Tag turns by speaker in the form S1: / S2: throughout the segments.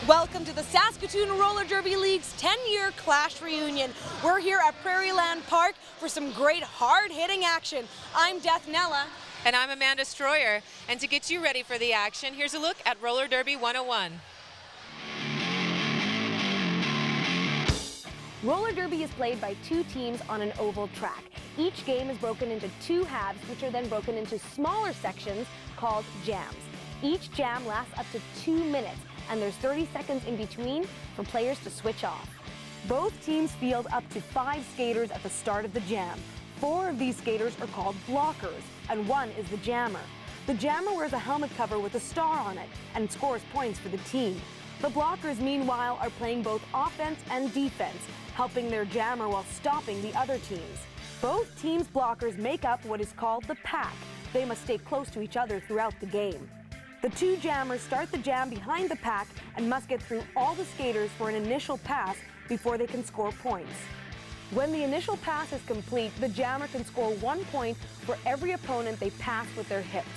S1: Welcome to the Saskatoon Roller Derby League's 10-year Clash reunion. We're here at Prairieland Park for some great hard-hitting action. I'm Death Nella.
S2: And I'm Amanda Stroyer. And to get you ready for the action, here's a look at Roller Derby 101.
S3: Roller derby is played by two teams on an oval track. Each game is broken into two halves, which are then broken into smaller sections called jams. Each jam lasts up to 2 minutes, and there's 30 seconds in between for players to switch off. Both teams field up to 5 skaters at the start of the jam. 4 of these skaters are called blockers, and 1 is the jammer. The jammer wears a helmet cover with a star on it and scores points for the team. The blockers, meanwhile, are playing both offense and defense, helping their jammer while stopping the other teams. Both teams' blockers make up what is called the pack. They must stay close to each other throughout the game. The two jammers start the jam behind the pack and must get through all the skaters for an initial pass before they can score points. When the initial pass is complete, the jammer can score 1 point for every opponent they pass with their hips.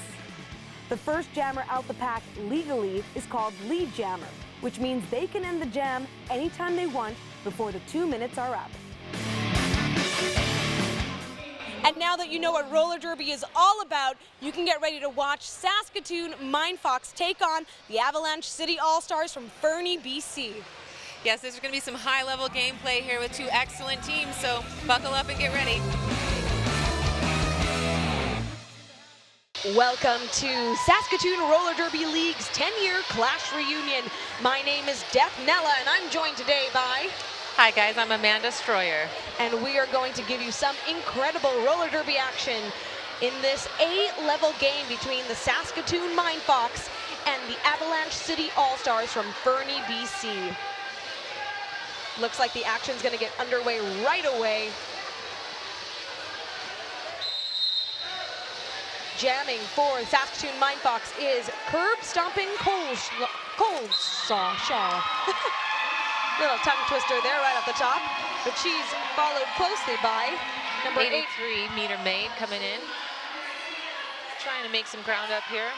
S3: The first jammer out the pack legally is called lead jammer, which means they can end the jam anytime they want before the 2 minutes are up.
S1: And now that you know what roller derby is all about, you can get ready to watch Saskatoon MindFox take on the Avalanche City All-Stars from Fernie, BC.
S2: Yes, there's going to be some high-level gameplay here with 2 excellent teams, so buckle up and get ready.
S1: Welcome to Saskatoon Roller Derby League's 10-year Clash reunion. My name is Death Nella, and I'm joined today by...
S2: Hi guys, I'm Amanda Stroyer.
S1: And we are going to give you some incredible roller derby action in this A-level game between the Saskatoon MindFox and the Avalanche City All-Stars from Fernie, BC. Looks like the action's going to get underway right away. Jamming for Saskatoon MindFox is curb stomping coleslaw. Little tongue twister there right off the top, but she's followed closely by number
S2: 83 meter maid coming in. Trying to make some ground up here.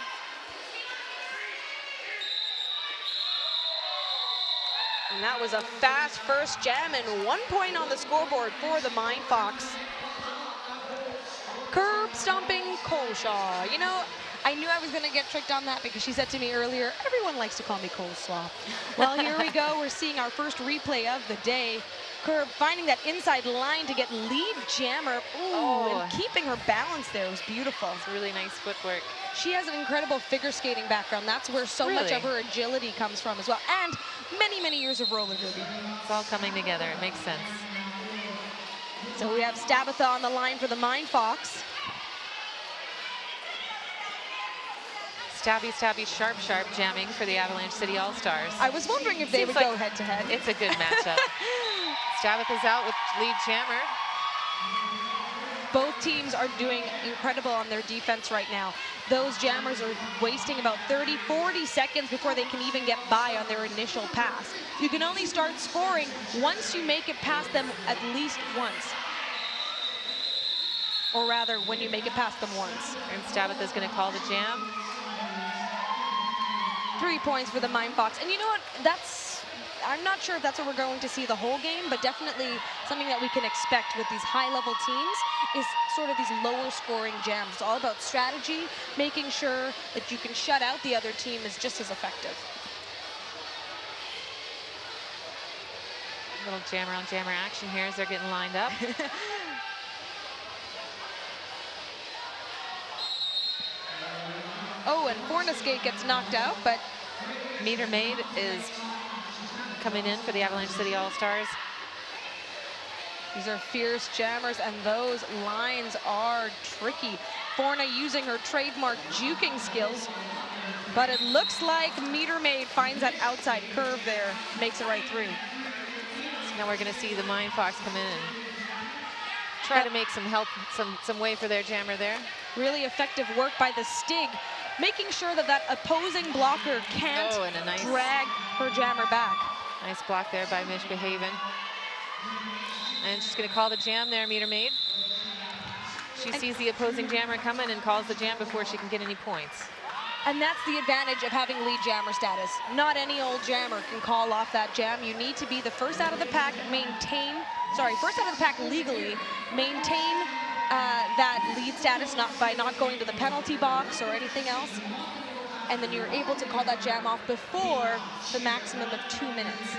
S1: And that was a fast first jam and 1 point on the scoreboard for the MindFox. Curb stomping coleslaw. You know, I knew I was going to get tricked on that because she said to me earlier, everyone likes to call me coleslaw. Well, here we go. We're seeing our first replay of the day. Curb finding that inside line to get lead jammer. And keeping her balance there was beautiful.
S2: It's really nice footwork.
S1: She has an incredible figure skating background. That's where so much of her agility comes from as well. And many, many years of roller derby.
S2: It's all coming together. It makes sense.
S1: So we have Stabitha on the line for the MindFox.
S2: Stabby, stabby, sharp, sharp jamming for the Avalanche City All-Stars.
S1: I was wondering if they would go head-to-head.
S2: It's a good matchup. Stabitha's out with lead jammer.
S1: Both teams are doing incredible on their defense right now. Those jammers are wasting about 30, 40 seconds before they can even get by on their initial pass. You can only start scoring once you make it past them at least once. Or rather, when you make it past them once.
S2: And Stabitha's going to call the jam.
S1: 3 points for the MindFox. And you know what? I'm not sure if that's what we're going to see the whole game, but definitely something that we can expect with these high-level teams is sort of these lower-scoring jams. It's all about strategy, making sure that you can shut out the other team is just as effective.
S2: Little jammer-on-jammer action here as they're getting lined up.
S1: And Fornaskate gets knocked out, but
S2: Meter Maid is coming in for the Avalanche City All-Stars.
S1: These are fierce jammers, and those lines are tricky. Forna using her trademark juking skills, but it looks like Meter Maid finds that outside curve there, makes it right through.
S2: So now we're going to see the MindFox come in and try to make some help, some way for their jammer there.
S1: Really effective work by the Stig, making sure that that opposing blocker can't drag her jammer back.
S2: Nice block there by Mishbehaven. And she's going to call the jam there, Meter Maid. She sees the opposing jammer coming and calls the jam before she can get any points.
S1: And that's the advantage of having lead jammer status. Not any old jammer can call off that jam. You need to be the first out of the pack, first out of the pack legally, maintain that lead status by not going to the penalty box or anything else. And then you're able to call that jam off before the maximum of 2 minutes.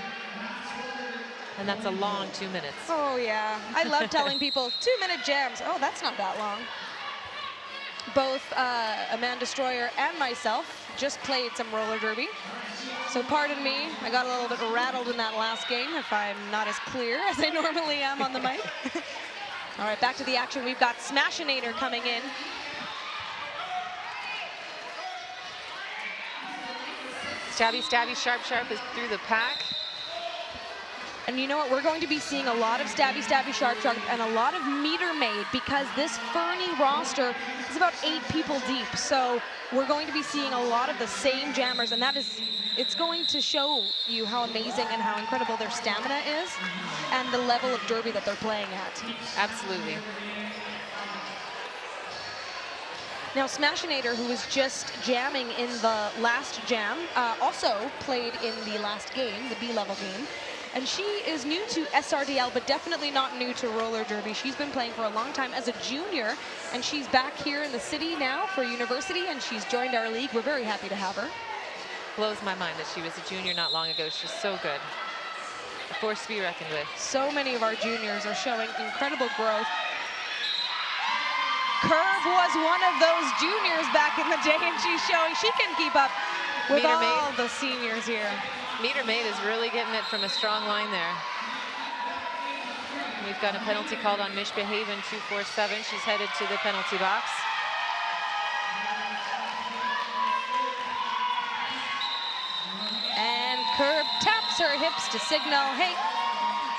S2: And that's a long 2 minutes.
S1: Oh yeah, I love telling people 2-minute jams. Oh, that's not that long. Both Amanda Destroyer and myself just played some roller derby. So pardon me, I got a little bit rattled in that last game if I'm not as clear as I normally am on the mic. All right, back to the action. We've got Smashinator coming in.
S2: Stabby, stabby, sharp, sharp is through the pack.
S1: And you know what? We're going to be seeing a lot of stabby, stabby, sharp, sharp, and a lot of meter maid because this Fernie roster is about 8 people deep. So we're going to be seeing a lot of the same jammers, and it's going to show you how amazing and how incredible their stamina is and the level of derby that they're playing at.
S2: Absolutely.
S1: Now, Smashinator, who was just jamming in the last jam, also played in the last game, the B-level game. And she is new to SRDL, but definitely not new to roller derby. She's been playing for a long time as a junior, and she's back here in the city now for university, and she's joined our league. We're very happy to have her.
S2: Blows my mind that she was a junior not long ago. She's so good. A force to be reckoned with.
S1: So many of our juniors are showing incredible growth. Curve was one of those juniors back in the day, and she's showing she can keep up with all the seniors here.
S2: Meter maid is really getting it from a strong line there. We've got a penalty called on Mishbehaven 247. She's headed to the penalty box.
S1: And Curve taps her hips to signal, hey,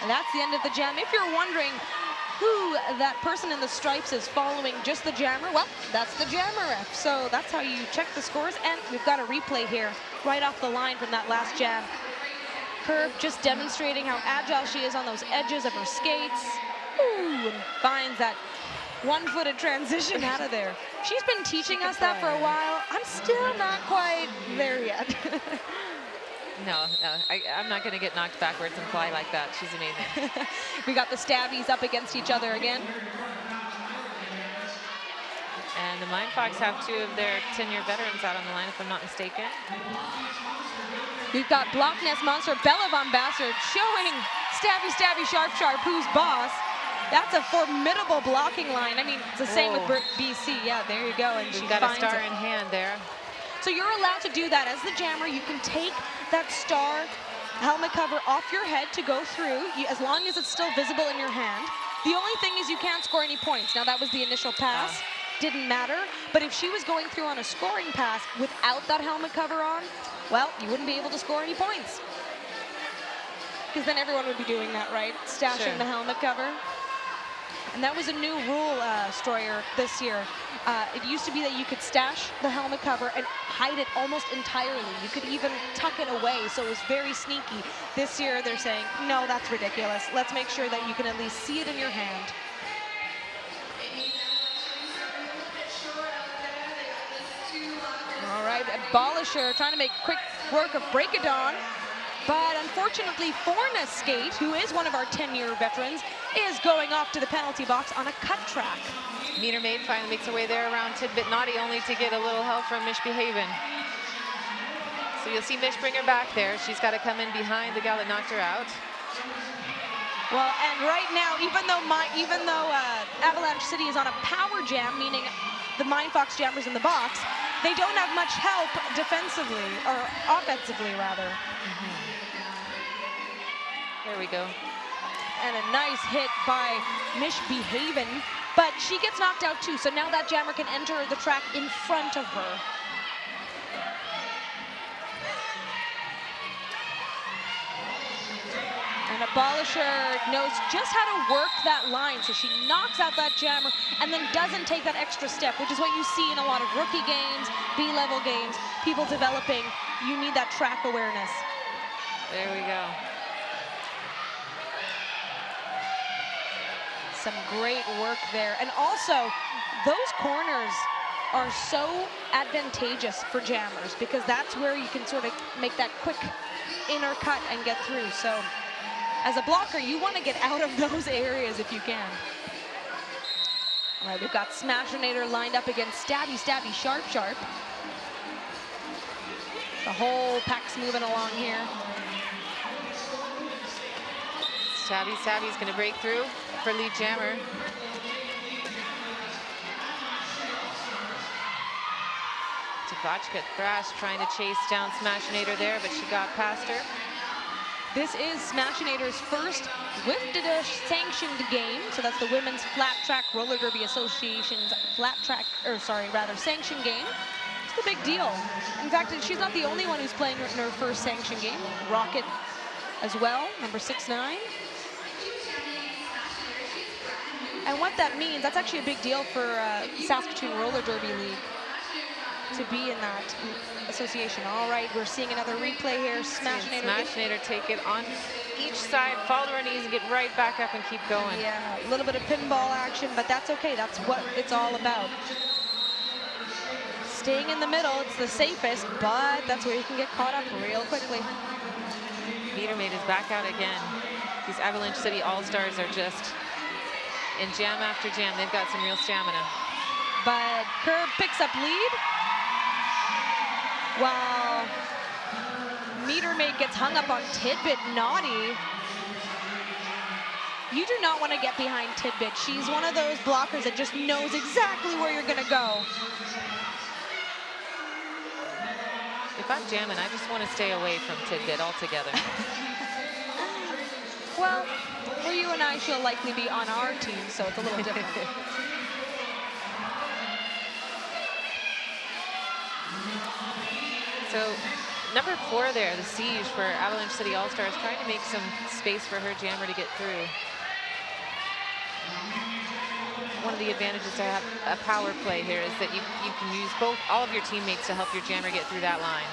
S1: that's the end of the jam. If you're wondering who that person in the stripes is following just the jammer, well, that's the jammer ref. So that's how you check the scores, and we've got a replay here right off the line from that last jam. Curve just demonstrating how agile she is on those edges of her skates. Ooh, and finds that one-footed transition out of there. She's been teaching us that for a while. I'm still not quite there yet.
S2: No, I'm not going to get knocked backwards and fly like that. She's amazing.
S1: We got the stabbies up against each other again.
S2: And the MindFox have 2 of their 10-year veterans out on the line, if I'm not mistaken.
S1: We've got Block Nest Monster, Bella Von Bassard, showing stabby, stabby, sharp, sharp, who's boss. That's a formidable blocking line. I mean, it's the same with BC. Yeah, there you go. And
S2: We've got a star in hand there.
S1: So you're allowed to do that. As the jammer, you can take that star helmet cover off your head to go through, as long as it's still visible in your hand. The only thing is you can't score any points. Now, that was the initial pass. Didn't matter. But if she was going through on a scoring pass without that helmet cover on, well, you wouldn't be able to score any points. Because then everyone would be doing that, right? Stashing the helmet cover. And that was a new rule, Stroyer, this year. It used to be that you could stash the helmet cover and hide it almost entirely. You could even tuck it away, so it was very sneaky. This year, they're saying, no, that's ridiculous. Let's make sure that you can at least see it in your hand. All right, Abolisher trying to make quick work of Breakadon. But unfortunately, Forna Skate, who is one of our 10-year veterans, is going off to the penalty box on a cut track.
S2: Meter Maid finally makes her way there around Tidbit Naughty, only to get a little help from Mishbehaven. So you'll see Mish bring her back there. She's got to come in behind the gal that knocked her out.
S1: Well, and right now, even though Avalanche City is on a power jam, meaning the MindFox jammers in the box, they don't have much help defensively, or offensively, rather.
S2: There we go.
S1: And a nice hit by Mishbehaven, but she gets knocked out too, so now that jammer can enter the track in front of her. And Abolisher knows just how to work that line, so she knocks out that jammer and then doesn't take that extra step, which is what you see in a lot of rookie games, B-level games, people developing. You need that track awareness.
S2: There we go.
S1: Some great work there. And also, those corners are so advantageous for jammers because that's where you can sort of make that quick inner cut and get through. So as a blocker, you want to get out of those areas if you can. All right, we've got Smashinator lined up against Stabby, Stabby, Sharp, Sharp. The whole pack's moving along here.
S2: Stabby, Stabby's going to break through for lead jammer. Vodka Thrash trying to chase down Smashinator there, but she got past her.
S1: This is Smashinator's first WIFDA sanctioned game. So that's the Women's Flat Track Roller Derby Association's sanctioned game. It's a big deal. In fact, she's not the only one who's playing in her first sanctioned game. Rocket as well, number 6'9". And what that means, that's actually a big deal for Saskatoon Roller Derby League to be in that association. All right, we're seeing another replay here.
S2: Smashinator take it on each side, fall to her knees, and get right back up and keep going.
S1: Yeah, a little bit of pinball action, but that's okay. That's what it's all about. Staying in the middle, it's the safest, but that's where you can get caught up real quickly.
S2: Metermaid is back out again. These Avalanche City All-Stars are just in jam after jam. They've got some real stamina.
S1: But Curb picks up lead. Wow. Metermaid gets hung up on Tidbit. Naughty. You do not want to get behind Tidbit. She's one of those blockers that just knows exactly where you're going to go.
S2: If I'm jamming, I just want to stay away from Tidbit altogether.
S1: Well, for you and I, she'll likely be on our team, so it's a little different.
S2: So number 4 there, the Siege for Avalanche City All-Stars, trying to make some space for her jammer to get through. One of the advantages to have a power play here is that you can use all of your teammates to help your jammer get through that line.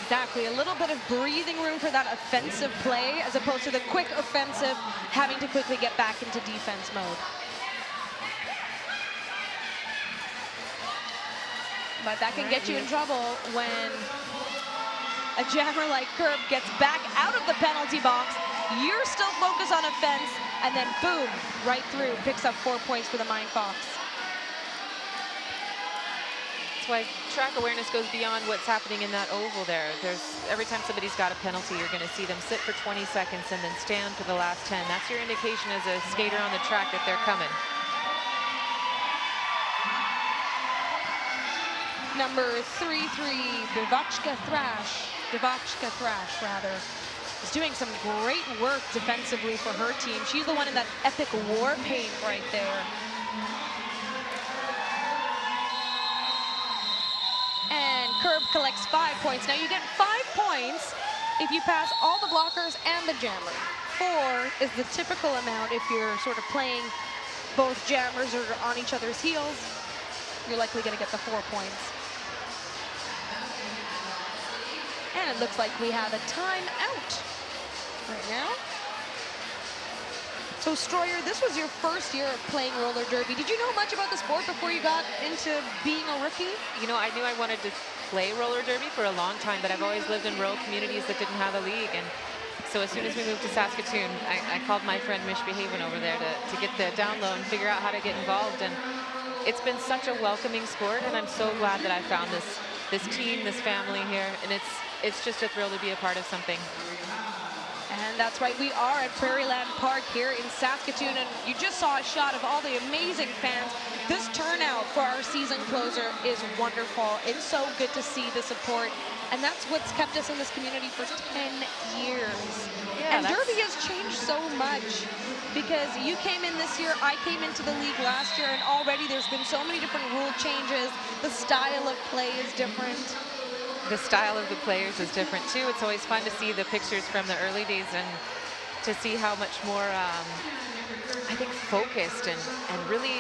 S1: Exactly, a little bit of breathing room for that offensive play as opposed to the quick offensive, having to quickly get back into defense mode. But that can get you in trouble when a jammer like Curb gets back out of the penalty box. You're still focused on offense, and then boom, right through, picks up 4 points for the MindFox.
S2: That's why track awareness goes beyond what's happening in that oval there. Every time somebody's got a penalty, you're going to see them sit for 20 seconds and then stand for the last 10. That's your indication as a skater on the track that they're coming.
S1: Number 3-3, Devachka Thrash, is doing some great work defensively for her team. She's the one in that epic war paint right there. And Curb collects 5 points. Now you get 5 points if you pass all the blockers and the jammer. 4 is the typical amount if you're sort of playing both jammers or on each other's heels. You're likely going to get the 4 points. And it looks like we have a timeout right now. So Stroyer, this was your first year of playing roller derby. Did you know much about the sport before you got into being a rookie?
S2: You know, I knew I wanted to play roller derby for a long time, but I've always lived in rural communities that didn't have a league. And so as soon as we moved to Saskatoon, I called my friend Mish Behaven over there to get the download and figure out how to get involved. And it's been such a welcoming sport, and I'm so glad that I found this team, this family here, and it's just a thrill to be a part of something.
S1: And that's right, we are at Prairieland Park here in Saskatoon, and you just saw a shot of all the amazing fans. This turnout for our season closer is wonderful. It's so good to see the support, and that's what's kept us in this community for 10 years. Yeah, and Derby has changed so much, because you came in this year, I came into the league last year, and already there's been so many different rule changes. The style of play is different.
S2: The style of the players is different too. It's always fun to see the pictures from the early days and to see how much more, I think, focused and really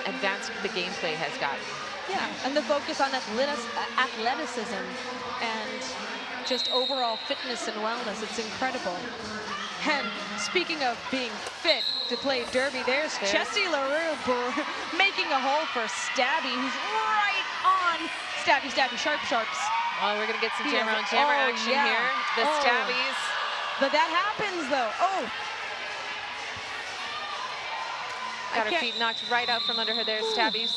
S2: advanced the gameplay has gotten.
S1: Yeah, and the focus on athleticism and just overall fitness and wellness, it's incredible. And speaking of being fit to play derby, there's Chesty LaRue making a hole for Stabby, who's right on Stabby, Sharps.
S2: Oh, we're going to get some jammer on jammer action here. The Stabbies.
S1: But that happens, though. Oh.
S2: Got her feet knocked right out from under her there. Stabby,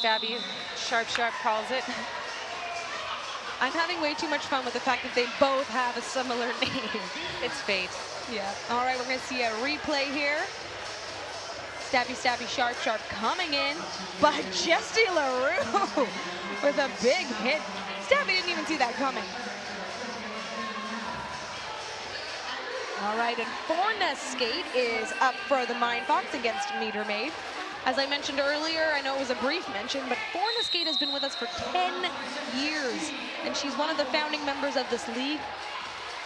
S2: Sharp calls it.
S1: I'm having way too much fun with the fact that they both have a similar name.
S2: It's fate.
S1: Yeah. All right, we're going to see a replay here. Stabby, Sharp coming in, but Chesty LaRue with a big hit. Stabby didn't even see that coming. All right, and Forna's skate is up for the MindFox against Meter Maid. As I mentioned earlier, I know it was a brief mention, but Forna Skate has been with us for 10 years, and she's one of the founding members of this league.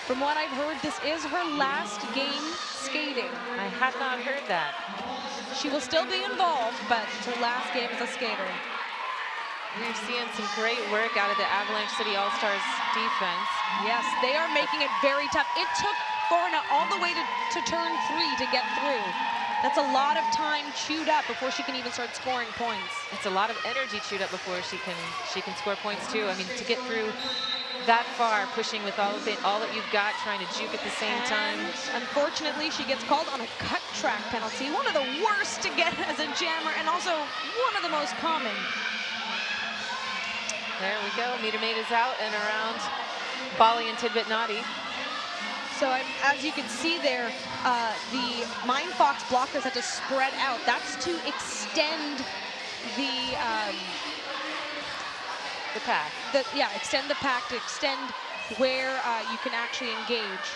S1: From what I've heard, this is her last game skating.
S2: I had not heard that.
S1: She will still be involved, but it's her last game as a skater.
S2: We're seeing some great work out of the Avalanche City All-Stars defense.
S1: Yes, they are making it very tough. It took Forna all the way to turn 3 to get through. That's a lot of time chewed up before she can even start scoring points.
S2: It's a lot of energy chewed up before she can score points too. I mean, to get through that far, pushing with all that you've got, trying to juke at the same time.
S1: Unfortunately, she gets called on a cut track penalty, one of the worst to get as a jammer, and also one of the most common.
S2: There we go. Meter Maid is out and around Bali and Tidbit Naughty.
S1: So as you can see there, the MindFox blockers had to spread out. That's to extend the
S2: pack.
S1: Extend the pack to extend where you can actually engage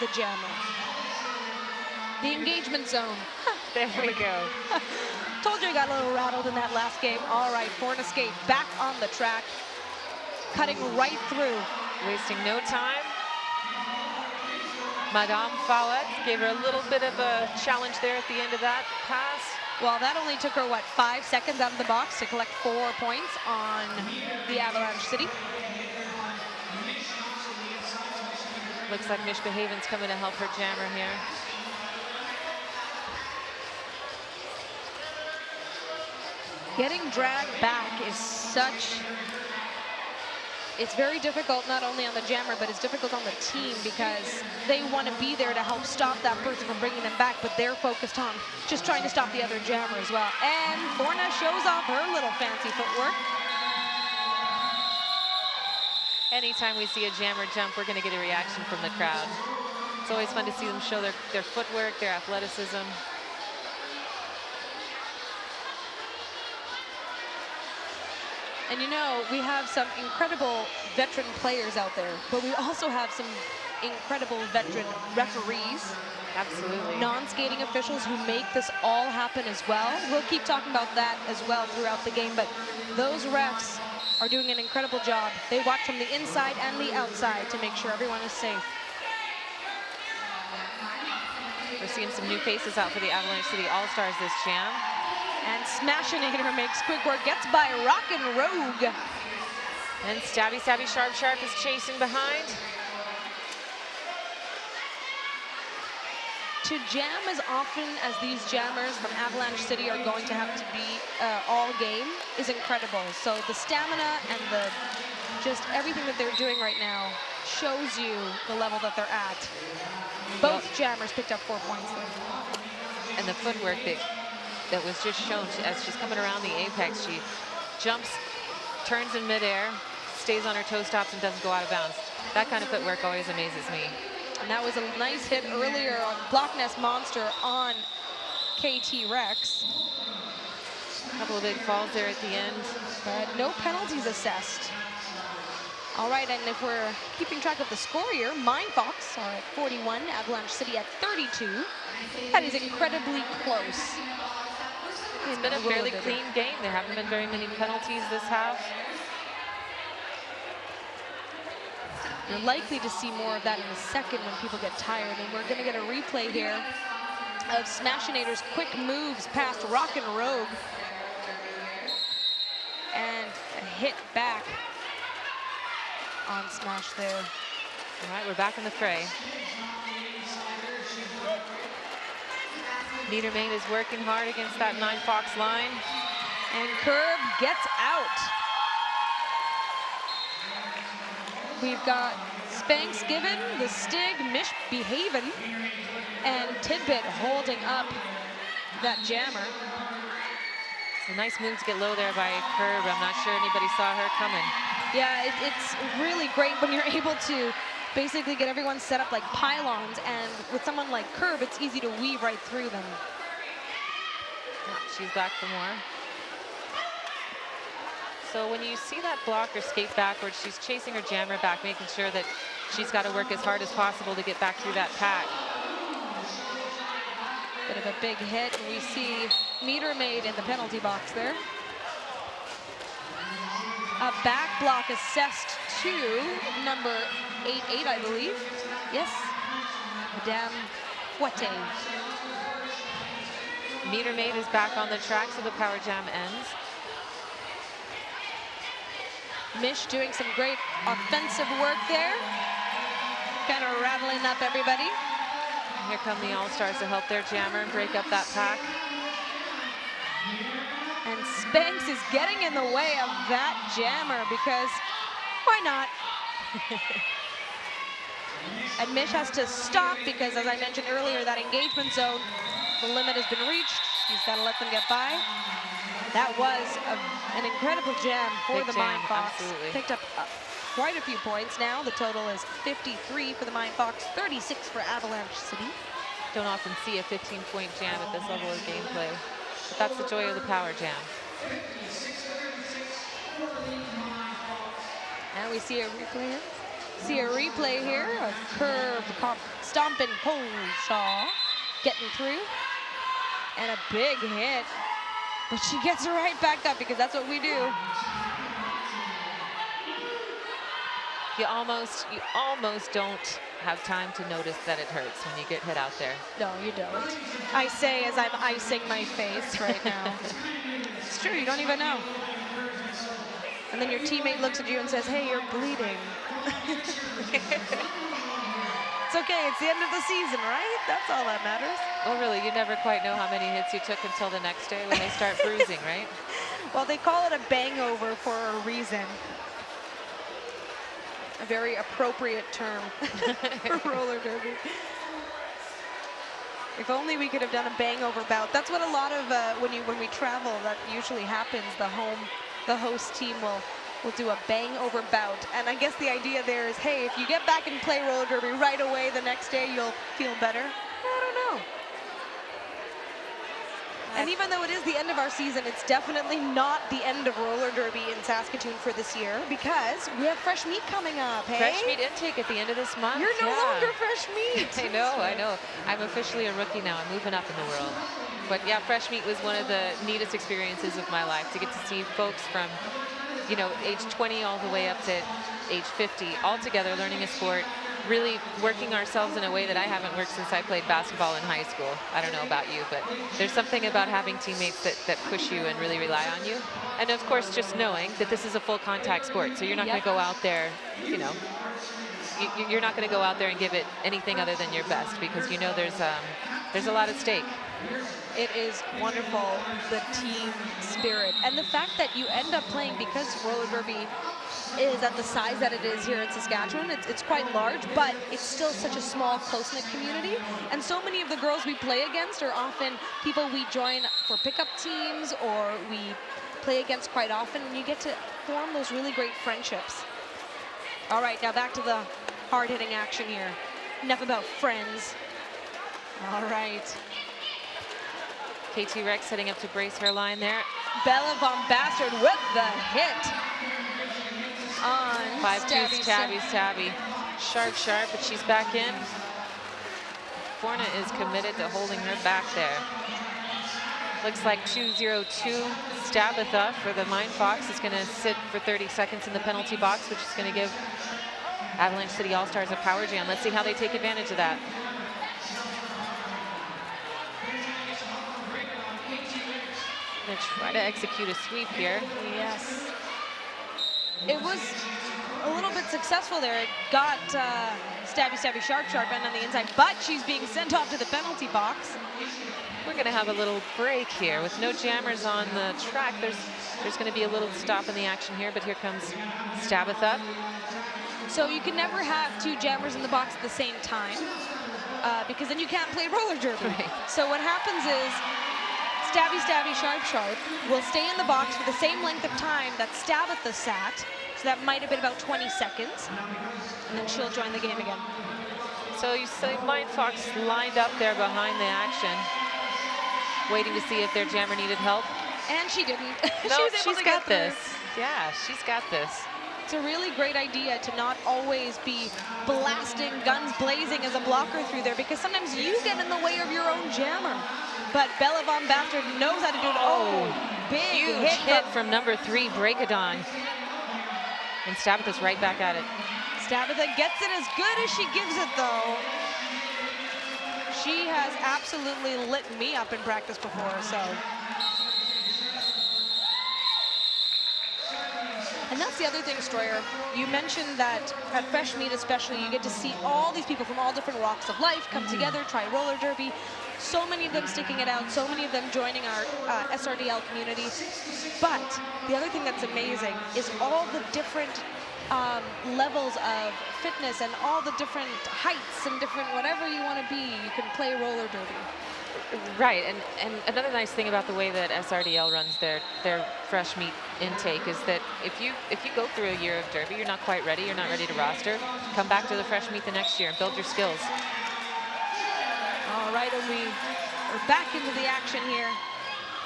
S1: the jammer. The engagement zone.
S2: There we go.
S1: Told you I got a little rattled in that last game. All right, Forna Skate back on the track, cutting right through.
S2: Wasting no time. Madame Fawet gave her a little bit of a challenge there at the end of that pass.
S1: Well, that only took her, 5 seconds out of the box to collect 4 points on the Avalanche City.
S2: Looks like Mishbehaven's coming to help her jammer here.
S1: Getting dragged back is it's very difficult, not only on the jammer, but it's difficult on the team because they want to be there to help stop that person from bringing them back, but they're focused on just trying to stop the other jammer as well. And Forna shows off her little fancy footwork.
S2: Anytime we see a jammer jump, we're going to get a reaction from the crowd. It's always fun to see them show their footwork, their athleticism.
S1: And you know, we have some incredible veteran players out there, but we also have some incredible veteran referees.
S2: Absolutely.
S1: Non-skating officials who make this all happen as well. We'll keep talking about that as well throughout the game, but those refs are doing an incredible job. They watch from the inside and the outside to make sure everyone is safe.
S2: We're seeing some new faces out for the Avalanche City All-Stars this jam.
S1: And Smashinator makes quick work, gets by Rockin' Rogue.
S2: And Stabby, Sharp is chasing behind.
S1: To jam as often as these jammers from Avalanche City are going to have to be all game is incredible. So the stamina and just everything that they're doing right now shows you the level that they're at. Both jammers picked up 4 points there.
S2: And the footwork that was just shown as she's coming around the apex. She jumps, turns in midair, stays on her toe stops, and doesn't go out of bounds. That kind of footwork always amazes me.
S1: And that was a nice hit earlier on Block Nest Monster on KT Rex.
S2: A couple of big falls there at the end.
S1: But no penalties assessed. All right, and if we're keeping track of the score here, MindFox are at 41, Avalanche City at 32. That is incredibly close.
S2: It's been a fairly clean game. There haven't been very many penalties this half.
S1: You're likely to see more of that in the second when people get tired, and we're gonna get a replay here of Smashinator's quick moves past Rockin' Rogue. And a hit back on Smash there.
S2: All right, we're back in the fray. Niedermain is working hard against that MindFox line.
S1: And Curb gets out. We've got Spanx given, the Stig, misbehaving, and Tidbit holding up that jammer.
S2: It's a nice move to get low there by Curb. I'm not sure anybody saw her coming.
S1: Yeah, it's really great when you're able to basically get everyone set up like pylons, and with someone like Curb, it's easy to weave right through them.
S2: She's back for more. So when you see that blocker skate backwards, she's chasing her jammer back, making sure that she's got to work as hard as possible to get back through that pack.
S1: Bit of a big hit, and we see Niedermain in the penalty box there. A back block assessed to number 88, I believe. Yes, Madame Fouette.
S2: Niedermain is back on the track, so the power jam ends.
S1: Mish doing some great offensive work there. Kind of rattling up everybody.
S2: Here come the All-Stars to help their jammer and break up that pack.
S1: And Spanx is getting in the way of that jammer because why not? And Mish has to stop because, as I mentioned earlier, that engagement zone, the limit has been reached. He's got to let them get by. That was an incredible jam for
S2: Big
S1: the
S2: jam,
S1: MindFox.
S2: absolutely.
S1: Picked up quite a few points now. The total is 53 for the MindFox, 36 for Avalanche City.
S2: Don't often see a 15-point jam at this level of gameplay, but that's the joy of the power jam.
S1: And we see a replay. See a replay here of Curb stomping Coleshaw, getting through, and a big hit. But she gets right back up because that's what we do.
S2: You almost don't have time to notice that it hurts when you get hit out there.
S1: No, you don't. I say as I'm icing my face right now. It's true, you don't even know. And then your teammate looks at you and says, hey, you're bleeding. It's okay, it's the end of the season, right? That's all that matters.
S2: Well, really, you never quite know how many hits you took until the next day when they start bruising, right?
S1: Well, they call it a bang-over for a reason. A very appropriate term for roller derby. If only we could have done a bang-over bout. That's what a lot of, when we travel, that usually happens. The host team will do a bang-over bout. And I guess the idea there is, hey, if you get back and play roller derby right away the next day, you'll feel better. I don't know. And even though it is the end of our season, it's definitely not the end of roller derby in Saskatoon for this year because we have fresh meat coming up, hey?
S2: Fresh meat intake at the end of this month.
S1: You're no longer fresh meat.
S2: I know. I'm officially a rookie now. I'm moving up in the world. But yeah, fresh meat was one of the neatest experiences of my life, to get to see folks from, you know, age 20 all the way up to age 50, all together learning a sport, really working ourselves in a way that I haven't worked since I played basketball in high school. I don't know about you, but there's something about having teammates that push you and really rely on you. And of course, just knowing that this is a full contact sport, so you're not going to go out there, you know, you're not going to go out there and give it anything other than your best, because you know there's a lot at stake.
S1: It is wonderful, the team spirit. And the fact that you end up playing, because roller derby is at the size that it is here in Saskatchewan, it's quite large, but it's still such a small, close-knit community. And so many of the girls we play against are often people we join for pickup teams or we play against quite often, and you get to form those really great friendships. All right, now back to the hard-hitting action here. Enough about friends. All right.
S2: KT Rex setting up to brace her line there.
S1: Bella Von Bastard with the hit on
S2: 5-2 Stabby. Sharp, but she's back in. Forna is committed to holding her back there. Looks like 2-0-2 Stabitha for the MindFox is going to sit for 30 seconds in the penalty box, which is going to give Avalanche City All-Stars a power jam. Let's see how they take advantage of that. Gonna try to execute a sweep here.
S1: Yes. It was a little bit successful there. It got Stabby, Sharp, and on the inside, but she's being sent off to the penalty box.
S2: we're going to have a little break here with no jammers on the track. There's going to be a little stop in the action here, but here comes Stabitha.
S1: So you can never have 2 jammers in the box at the same time because then you can't play roller derby.
S2: Right.
S1: So what happens is Stabby, Stabby, Sharp, Sharp will stay in the box for the same length of time that Stabitha sat. So that might have been about 20 seconds. And then she'll join the game again.
S2: So you see MindFox lined up there behind the action, waiting to see if their jammer needed help.
S1: And she didn't.
S2: No,
S1: she was able
S2: she's
S1: to
S2: got
S1: get
S2: this. Yeah, she's got this.
S1: It's a really great idea to not always be blasting, guns blazing as a blocker through there, because sometimes you get in the way of your own jammer. But Bella Von Bastard knows how to do it. Oh, big
S2: Huge hit from number 3, Breakadon. And Stabitha's right back at it.
S1: Stabitha gets it as good as she gives it, though. She has absolutely lit me up in practice before, so. And that's the other thing, Stroyer. You mentioned that at Fresh Meat especially, you get to see all these people from all different walks of life come together, try roller derby. So many of them sticking it out, so many of them joining our SRDL community. But the other thing that's amazing is all the different levels of fitness and all the different heights and different whatever you want to be, you can play roller derby.
S2: Right, and another nice thing about the way that SRDL runs their fresh meat intake is that if you go through a year of derby, you're not quite ready, you're not ready to roster, come back to the fresh meat the next year and build your skills.
S1: All right, and we're back into the action here.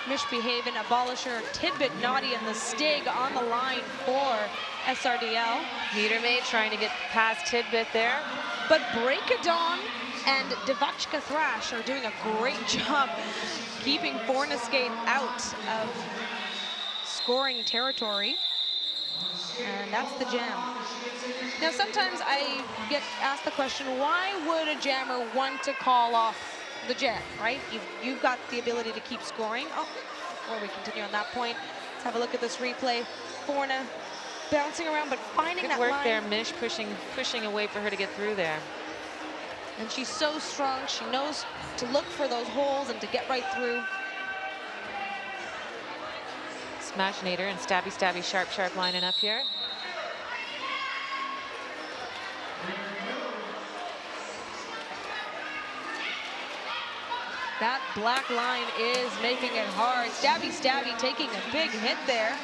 S1: Mishbehavin, Abolisher, Tidbit, Naughty, and the Stig on the line for SRDL.
S2: Metermaid trying to get past Tidbit there.
S1: But Breakadon and Devachka Thrash are doing a great job keeping Fornaskate out of scoring territory. And that's the jam. Now, sometimes I get asked the question, why would a jammer want to call off the jam, right? You've got the ability to keep scoring. Oh, before we continue on that point, let's have a look at this replay. Forna bouncing around, but finding
S2: Good
S1: that
S2: work
S1: line.
S2: there, Mish pushing away for her to get through there.
S1: And she's so strong. She knows to look for those holes and to get right through.
S2: Smashinator and Stabby, Stabby, Sharp, Sharp lining up here.
S1: That black line is making it hard. Stabby, Stabby taking a big hit there.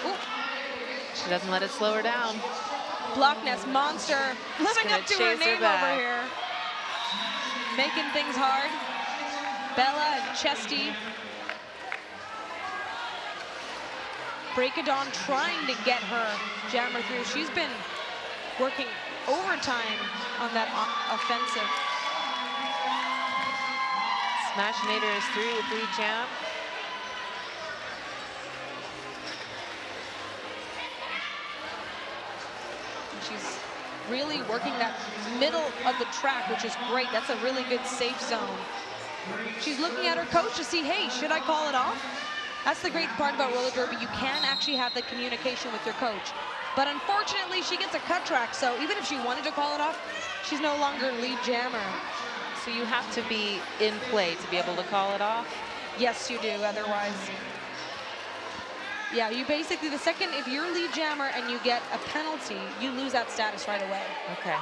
S1: Ooh.
S2: She doesn't let it slow her down.
S1: Block Nest Monster living up to her name over here. Making things hard. Bella and Chesty. Breakadon trying to get her jammer through. She's been working overtime on that offensive.
S2: Smashinator is through with lead jam.
S1: She's really working that middle of the track, which is great. That's a really good safe zone. She's looking at her coach to see, hey, should I call it off? That's the great part about roller derby. You can actually have the communication with your coach. But unfortunately, she gets a cut track, so even if she wanted to call it off, she's no longer lead jammer.
S2: So you have to be in play to be able to call it off?
S1: Yes, you do, otherwise. Yeah, you basically, the second, if you're lead jammer and you get a penalty, you lose that status right away.
S2: Okay.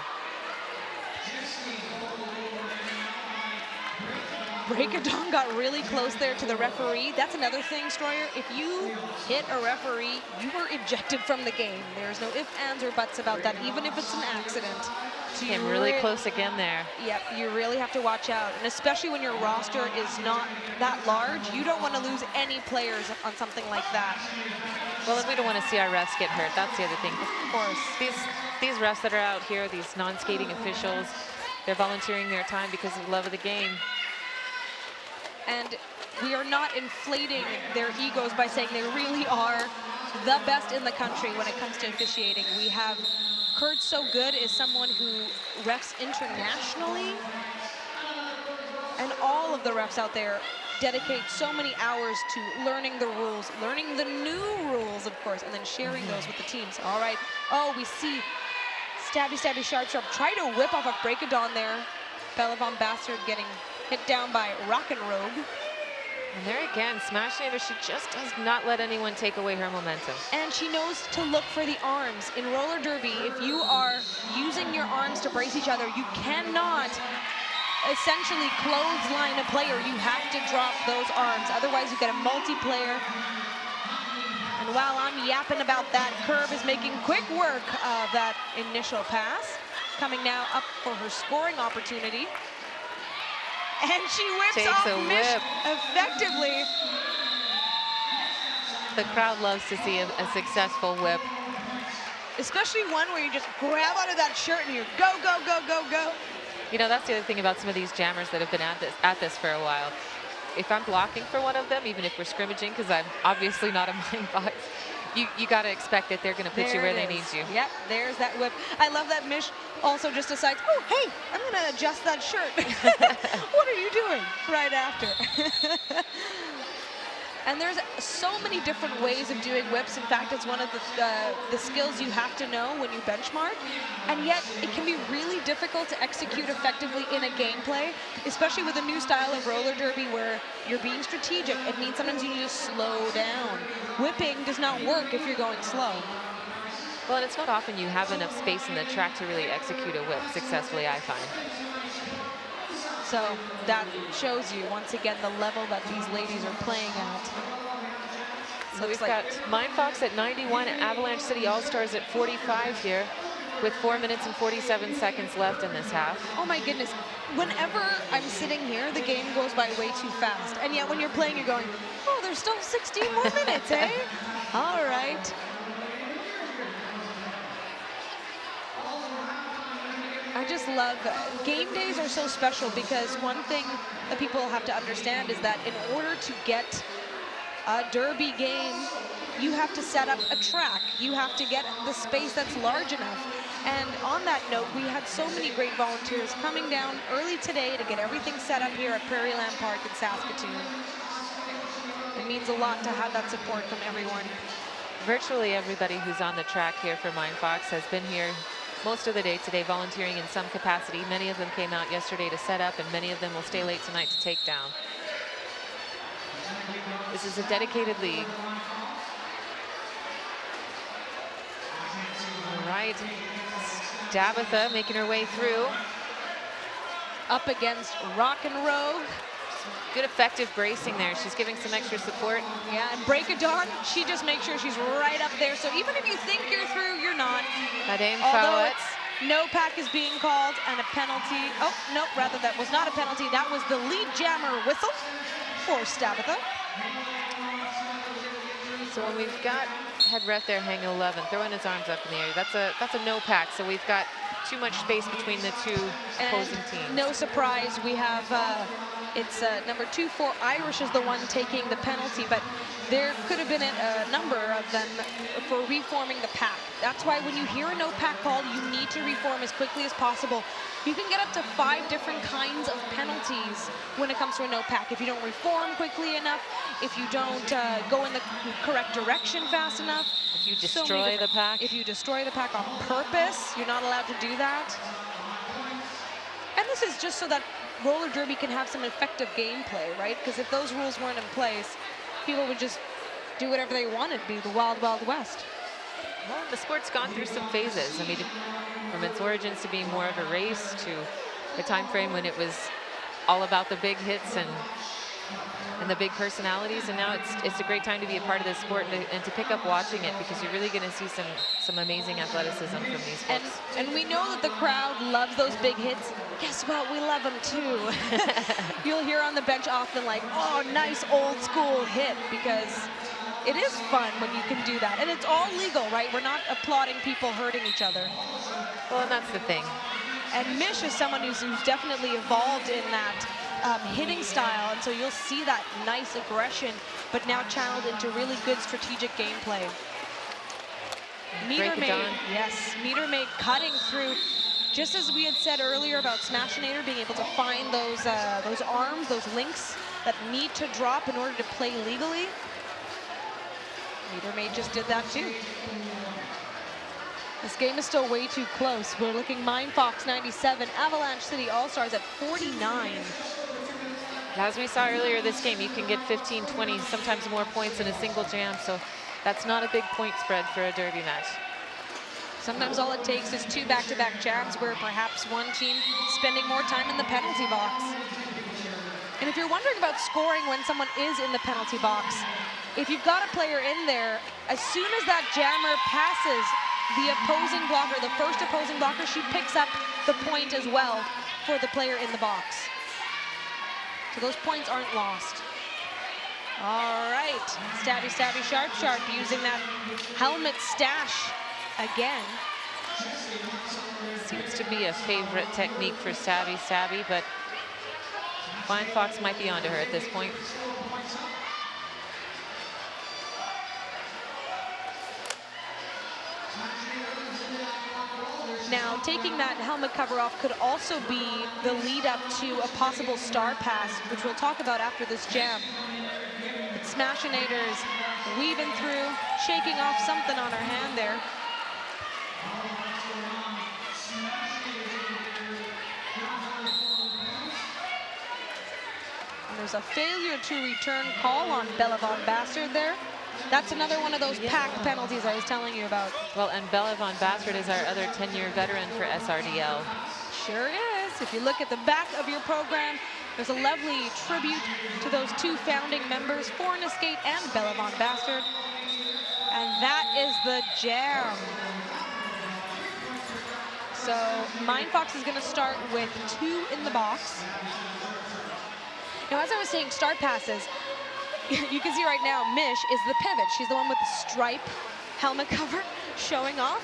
S1: Breakadon got really close there to the referee. That's another thing, Stroyer. If you hit a referee, you are ejected from the game. There's no ifs, ands, or buts about that, even if it's an accident. So
S2: Came really close again there.
S1: Yep, you really have to watch out. And especially when your roster is not that large, you don't want to lose any players on something like that.
S2: Well, and we don't want to see our refs get hurt. That's the other thing.
S1: Of course.
S2: These refs that are out here, these non-skating officials, they're volunteering their time because of love of the game.
S1: And we are not inflating their egos by saying they really are the best in the country when it comes to officiating. We have Kurt So Good is someone who refs internationally, and all of the refs out there dedicate so many hours to learning the rules, learning the new rules, of course, and then sharing those with the teams. All right. Oh, we see Stabby, Stabby, Sharp, Sharp try to whip off a Breakadon there. Bella Von Bastard getting hit down by Rock and Rogue.
S2: And there again, Smashinator, she just does not let anyone take away her momentum.
S1: And she knows to look for the arms. In roller derby, if you are using your arms to brace each other, you cannot essentially clothesline a player. You have to drop those arms. Otherwise, you get a multiplayer. And while I'm yapping about that, Curb is making quick work of that initial pass. Coming now up for her scoring opportunity. And she whips
S2: Takes
S1: off
S2: a
S1: Mish
S2: whip.
S1: effectively.
S2: The crowd loves to see a successful whip.
S1: Especially one where you just grab out of that shirt and you go, go, go, go, go.
S2: You know, that's the other thing about some of these jammers that have been at this for a while. If I'm blocking for one of them, even if we're scrimmaging, because I'm obviously not a MindFox, you got to expect that they're going to put you where they need you.
S1: Yep, there's that whip. I love that Mish also just decides, oh, hey, I'm going to adjust that shirt. What are you doing right after? And there's so many different ways of doing whips. In fact, it's one of the skills you have to know when you benchmark. And yet, it can be really difficult to execute effectively in a gameplay, especially with a new style of roller derby where you're being strategic. It means sometimes you need to slow down. Whipping does not work if you're going slow.
S2: Well, and it's not often you have enough space in the track to really execute a whip successfully, I find.
S1: So that shows you, once again, the level that these ladies are playing at.
S2: So we've got MindFox at 91, Avalanche City All-Stars at 45 here, with 4 minutes and 47 seconds left in this half.
S1: Oh my goodness. Whenever I'm sitting here, the game goes by way too fast. And yet when you're playing, you're going, oh, there's still 16 more minutes, eh? All right. I just love, game days are so special because one thing that people have to understand is that in order to get a derby game, you have to set up a track. You have to get the space that's large enough. And on that note, we had so many great volunteers coming down early today to get everything set up here at Prairie Land Park in Saskatoon. It means a lot to have that support from everyone.
S2: Virtually everybody who's on the track here for MindFox has been here most of the day today, volunteering in some capacity. Many of them came out yesterday to set up, and many of them will stay late tonight to take down. This is a dedicated league. All right, Tabitha making her way through.
S1: Up against Rock and Rogue.
S2: Good effective bracing there. She's giving some extra support.
S1: Yeah, and Break of Dawn, she just makes sure she's right up there. So even if you think you're through, you're not. Although it's no pack is being called and a penalty. Oh, no, rather that was not a penalty. That was the lead jammer whistle for Tabitha.
S2: So when we've got head ref there hanging 11, throwing his arms up in the air, that's a no pack. So we've got too much space between the two opposing teams.
S1: No surprise, we have it's number 2-4 Irish is the one taking the penalty, but there could have been a number of them for reforming the pack. That's why when you hear a no pack called, you need to reform as quickly as possible. You can get up to 5 different kinds of penalties when it comes to a no pack. If you don't reform quickly enough, if you don't go in the correct direction fast enough.
S2: If you destroy the pack.
S1: If you destroy the pack on purpose, you're not allowed to do that. And this is just so that roller derby can have some effective gameplay, right? Because if those rules weren't in place, people would just do whatever they wanted, be the wild, wild west.
S2: Well, the sport's gone through some phases. I mean, from its origins to being more of a race to a time frame when it was all about the big hits and the big personalities, and now it's a great time to be a part of this sport and to pick up watching it, because you're really going to see some amazing athleticism from these folks.
S1: And we know that the crowd loves those big hits. Guess what? We love them too. You'll hear on the bench often like, oh, nice old school hit, because it is fun when you can do that. And it's all legal, right? We're not applauding people hurting each other.
S2: Well, and that's the thing.
S1: And Mish is someone who's definitely evolved in that hitting style, and so you'll see that nice aggression, but now channeled into really good strategic gameplay. Meter Maid cutting through, just as we had said earlier about Smashinator being able to find those arms, those links that need to drop in order to play legally. Meter Maid just did that too. This game is still way too close. We're looking MindFox 97, Avalanche City All-Stars at 49.
S2: as we saw earlier this game, you can get 15, 20, sometimes more points in a single jam. So that's not a big point spread for a derby match.
S1: Sometimes all it takes is 2 back-to-back jams where perhaps one team spending more time in the penalty box. And if you're wondering about scoring when someone is in the penalty box, if you've got a player in there, as soon as that jammer passes the opposing blocker, the first opposing blocker, she picks up the point as well for the player in the box. So those points aren't lost. All right, stabby, stabby, sharp, sharp, using that helmet stash again.
S2: Seems to be a favorite technique for stabby, stabby, but MindFox might be onto her at this point.
S1: Now, taking that helmet cover off could also be the lead up to a possible star pass, which we'll talk about after this jam. But Smashinators weaving through, shaking off something on her hand there. And there's a failure to return call on Bella Von Bastard there. That's another one of those packed penalties I was telling you about.
S2: Well, and Bella Von Bastard is our other 10-year veteran for SRDL.
S1: Sure is. If you look at the back of your program, there's a lovely tribute to those 2 founding members, Forna Skate and Bella Von Bastard. And that is the jam. So MindFox is going to start with 2 in the box. Now, as I was saying, start passes. You can see right now, Mish is the pivot. She's the one with the stripe helmet cover showing off,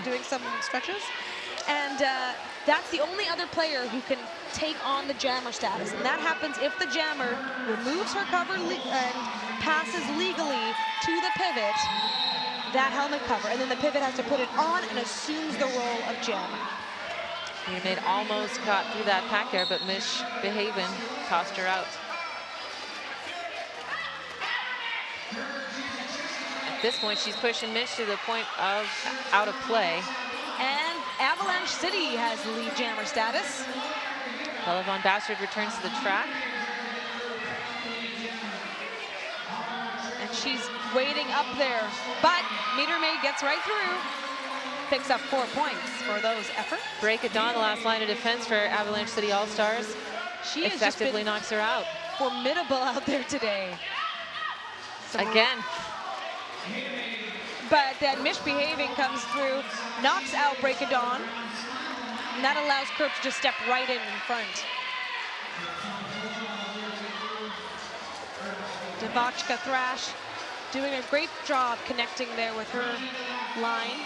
S1: doing some stretches. And that's the only other player who can take on the jammer status. And that happens if the jammer removes her cover and passes legally to the pivot, that helmet cover. And then the pivot has to put it on and assumes the role of jammer.
S2: Unit almost got through that pack there, but Mish behaving tossed her out. At this point, she's pushing Mish to the point of out of play.
S1: And Avalanche City has the lead jammer status.
S2: Bella Von Bastard returns to the track.
S1: And she's waiting up there, but Meter Maid gets right through. Picks up 4 points for those efforts.
S2: Break of Dawn, the last line of defense for Avalanche City All-Stars.
S1: She
S2: effectively knocks her out.
S1: Formidable out there today.
S2: Again.
S1: But that misbehaving comes through, knocks out Break of Dawn, and that allows Kerb to just step right in front. Devachka Thrash doing a great job connecting there with her line.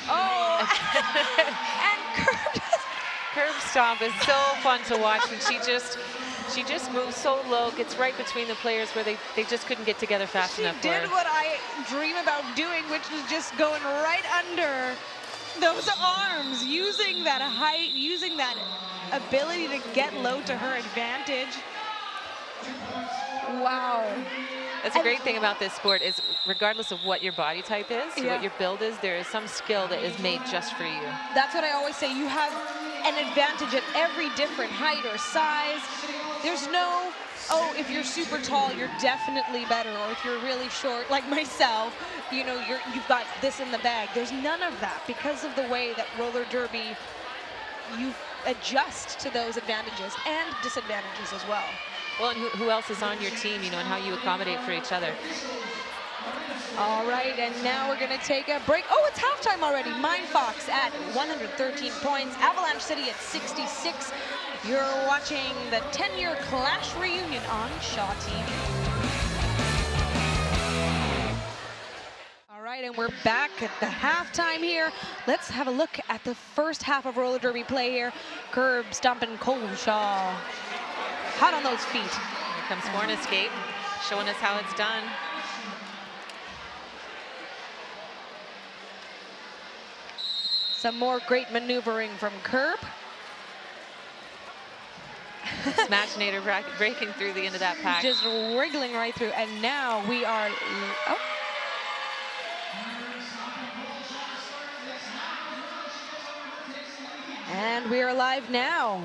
S1: Oh, and
S2: Curb stomp is so fun to watch when she just moves so low, gets right between the players where they just couldn't get together fast enough.
S1: She did what I dream about doing, which is just going right under those arms, using that height, using that ability to get low to her advantage. Wow.
S2: That's a great thing about this sport is regardless of what your body type is, what your build is, there is some skill that is made just for you.
S1: That's what I always say. You have an advantage at every different height or size. There's no, oh, if you're super tall, you're definitely better. Or if you're really short, like myself, you know, you've got this in the bag. There's none of that because of the way that roller derby, you adjust to those advantages and disadvantages as well.
S2: Well, and who else is on your team, you know, and how you accommodate for each other.
S1: All right, and now we're going to take a break. Oh, it's halftime already. MindFox at 113 points. Avalanche City at 66. You're watching the 10-year Clash reunion on Shaw TV. All right, and we're back at the halftime here. Let's have a look at the first half of roller derby play here. Kerb stomping Coleshaw. Hot on those feet.
S2: Here comes Forna Skate, showing us how it's done.
S1: Some more great maneuvering from Kerb.
S2: Smashinator breaking through the end of that pack.
S1: Just wriggling right through. And now we are, oh. And we are live now.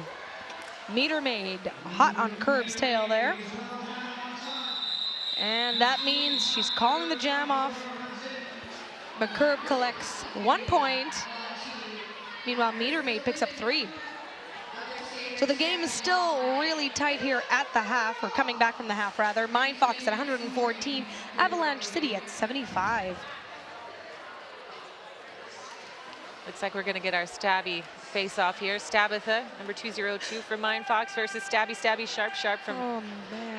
S1: Meter Maid hot on Curb's tail there. And that means she's calling the jam off. But Curb collects 1 point. Meanwhile, Meter Maid picks up 3. So the game is still really tight here at the half, or coming back from the half rather. MindFox at 114, Avalanche City at 75.
S2: Looks like we're going to get our Stabby face-off here. Stabitha, number 202 for MindFox versus Stabby Sharp from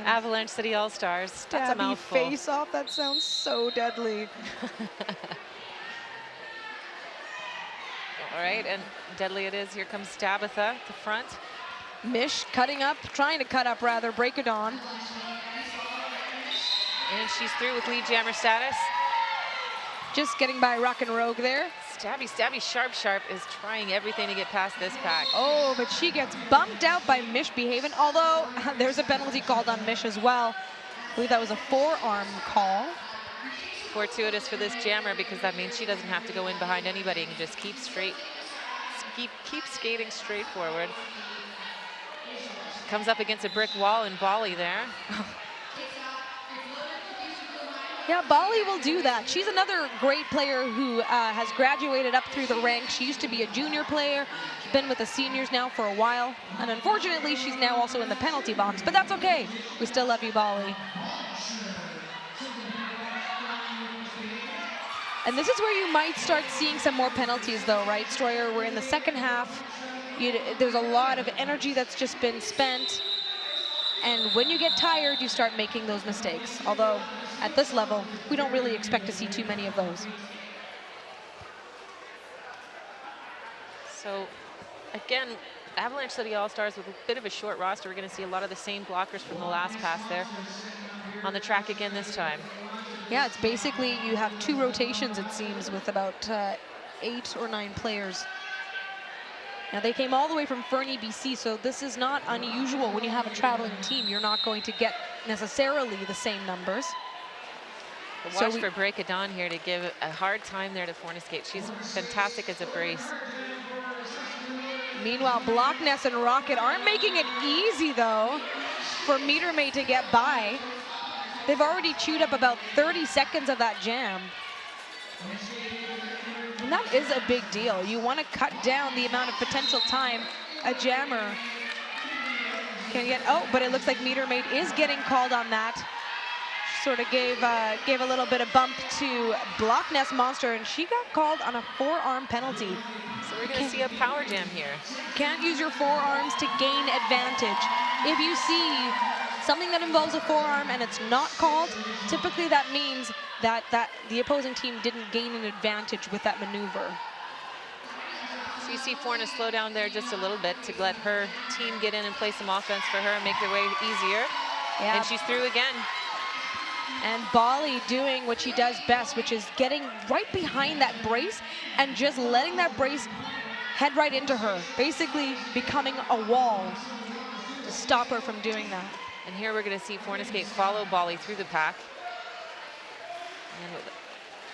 S2: Avalanche City All-Stars. That's a mouthful.
S1: Face-off, that sounds so deadly.
S2: All right, and deadly it is. Here comes Stabitha at the front.
S1: Mish cutting up, trying to cut up rather, Break It On.
S2: And she's through with lead jammer status.
S1: Just getting by Rock and Rogue there.
S2: Stabby Sharp is trying everything to get past this pack.
S1: Oh, but she gets bumped out by Mish Behaven, although there's a penalty called on Mish as well. I believe that was a forearm call.
S2: Fortuitous for this jammer because that means she doesn't have to go in behind anybody and just keep skating straight forward. Comes up against a brick wall in Bali there.
S1: Yeah, Bali will do that. She's another great player who has graduated up through the ranks. She used to be a junior player. She's been with the seniors now for a while. And unfortunately, she's now also in the penalty box. But that's okay. We still love you, Bali. And this is where you might start seeing some more penalties, though, right, Stroyer? We're in the second half. There's a lot of energy that's just been spent. And when you get tired, you start making those mistakes. Although, at this level, we don't really expect to see too many of those.
S2: So, again, Avalanche City All-Stars with a bit of a short roster. We're going to see a lot of the same blockers from the last pass there on the track again this time.
S1: Yeah, it's basically you have 2 rotations, it seems, with about 8 or 9 players. Now, they came all the way from Fernie, BC, so this is not unusual. When you have a traveling team, you're not going to get necessarily the same numbers.
S2: But watch for Break It On here to give a hard time there to Fornescape. She's fantastic as a brace.
S1: Meanwhile, Blockness and Rocket aren't making it easy, though, for Meter Maid to get by. They've already chewed up about 30 seconds of that jam. And that is a big deal. You want to cut down the amount of potential time a jammer can get. Oh, but it looks like Meter Maid is getting called on that. Sort of gave a little bit of bump to Blockness Monster, and she got called on a forearm penalty.
S2: So we're going to see a power jam here.
S1: Can't use your forearms to gain advantage. If you see something that involves a forearm and it's not called, typically that means that the opposing team didn't gain an advantage with that maneuver.
S2: So you see Forna slow down there just a little bit to let her team get in and play some offense for her and make their way easier. Yeah. And she's through again.
S1: And Bali doing what she does best, which is getting right behind that brace and just letting that brace head right into her, basically becoming a wall to stop her from doing that.
S2: And here we're going to see Fornescape follow Bali through the pack. And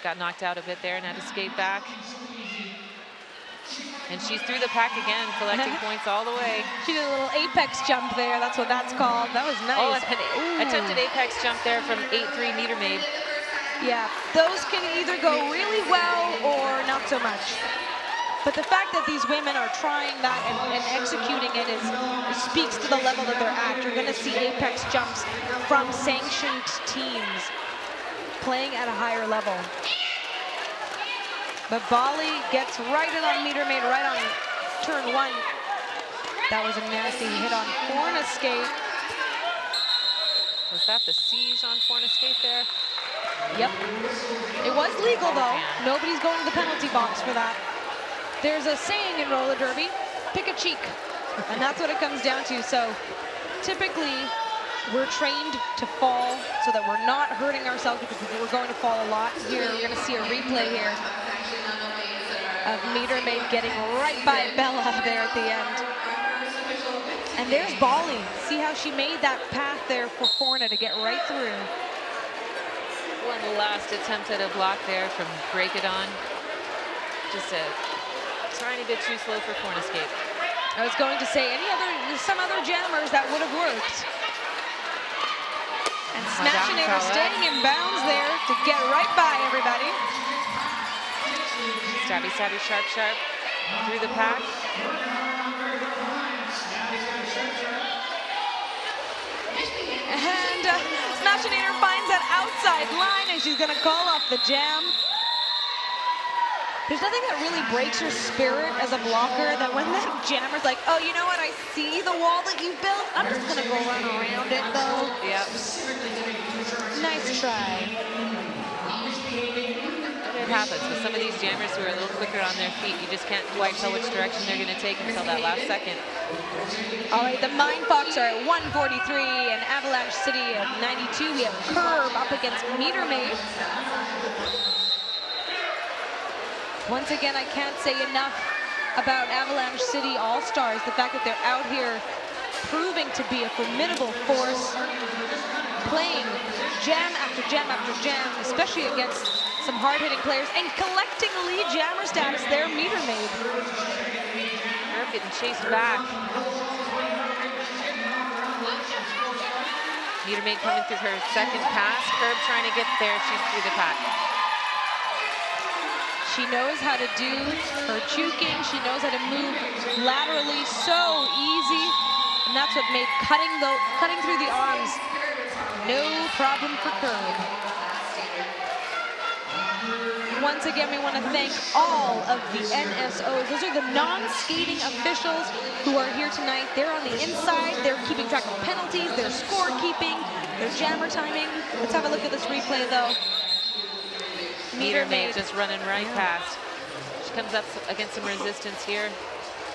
S2: got knocked out a bit there and had to skate back. And she's through the pack again, collecting points all the way.
S1: She did a little apex jump there. That's what that's called. That was nice.
S2: Oh, attempted apex jump there from 8-3 Meter Maid.
S1: Yeah, those can either go really well or not so much. But the fact that these women are trying that and executing it speaks to the level that they're at. You're going to see apex jumps from sanctioned teams playing at a higher level. But Bali gets right in on Meter Maid, right on turn 1. That was a nasty hit on Fornescape.
S2: Was that the siege on Fornescape there?
S1: Yep. It was legal, though. Nobody's going to the penalty box for that. There's a saying in roller derby, pick a cheek. And that's what it comes down to. So typically, we're trained to fall so that we're not hurting ourselves because we're going to fall a lot. Here, we're going to see a replay here of Meter Maid getting right by Bella there at the end. And there's Bali. See how she made that path there for Forna to get right through.
S2: One last attempt at a block there from Break It On. Just a tiny bit too slow for Fornescape.
S1: I was going to say some other jammers that would have worked. And Smashinator staying in bounds there to get right by everybody.
S2: Stabby, stabby, sharp, sharp through the pack.
S1: And Smashinator finds that outside line, and she's going to call off the jam. There's nothing that really breaks your spirit as a blocker than when that jammer's like, oh, you know what, I see the wall that you built. I'm just going to go run around it, though.
S2: Yep.
S1: Nice try.
S2: It happens with some of these jammers who are a little quicker on their feet. You just can't quite tell which direction they're going to take until that last second.
S1: All right, the MindFox are at 143 and Avalanche City at 92. We have Curb up against Meter Maid. Once again, I can't say enough about Avalanche City All-Stars. The fact that they're out here proving to be a formidable force, playing jam after jam after jam, especially against some hard-hitting players, and collecting lead jammer status there, Meter Maid.
S2: Curb getting chased back. Meter Maid coming through her second pass. Curb trying to get there. She's through the pack.
S1: She knows how to do her juking. She knows how to move laterally so easy. And that's what made cutting through the arms no problem for Curb. Once again, we want to thank all of the NSOs. Those are the non-skating officials who are here tonight. They're on the inside. They're keeping track of penalties, their scorekeeping, their jammer timing. Let's have a look at this replay, though.
S2: Meter Maid just running right past. She comes up against some resistance here.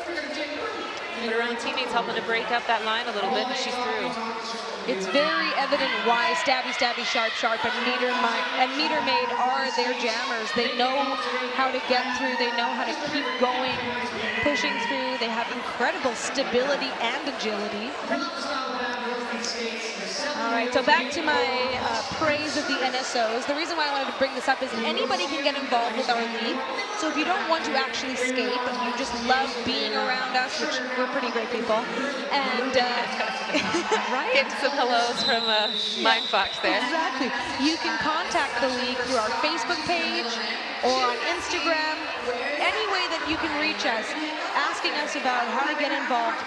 S2: But her own teammates helping to break up that line a little bit, and she's through.
S1: It's very evident why Stabby, Stabby, Sharp, Sharp, and Meter Maid are their jammers. They know how to get through. They know how to keep going, pushing through. They have incredible stability and agility. All right, so back to my praise of the NSOs. The reason why I wanted to bring this up is anybody can get involved with our league. So if you don't want to actually skate, but you just love being around us, which we're pretty great people, and right?
S2: Getting some hellos from MindFox there.
S1: Exactly. You can contact the league through our Facebook page or on Instagram. Any way that you can reach us, asking us about how to get involved.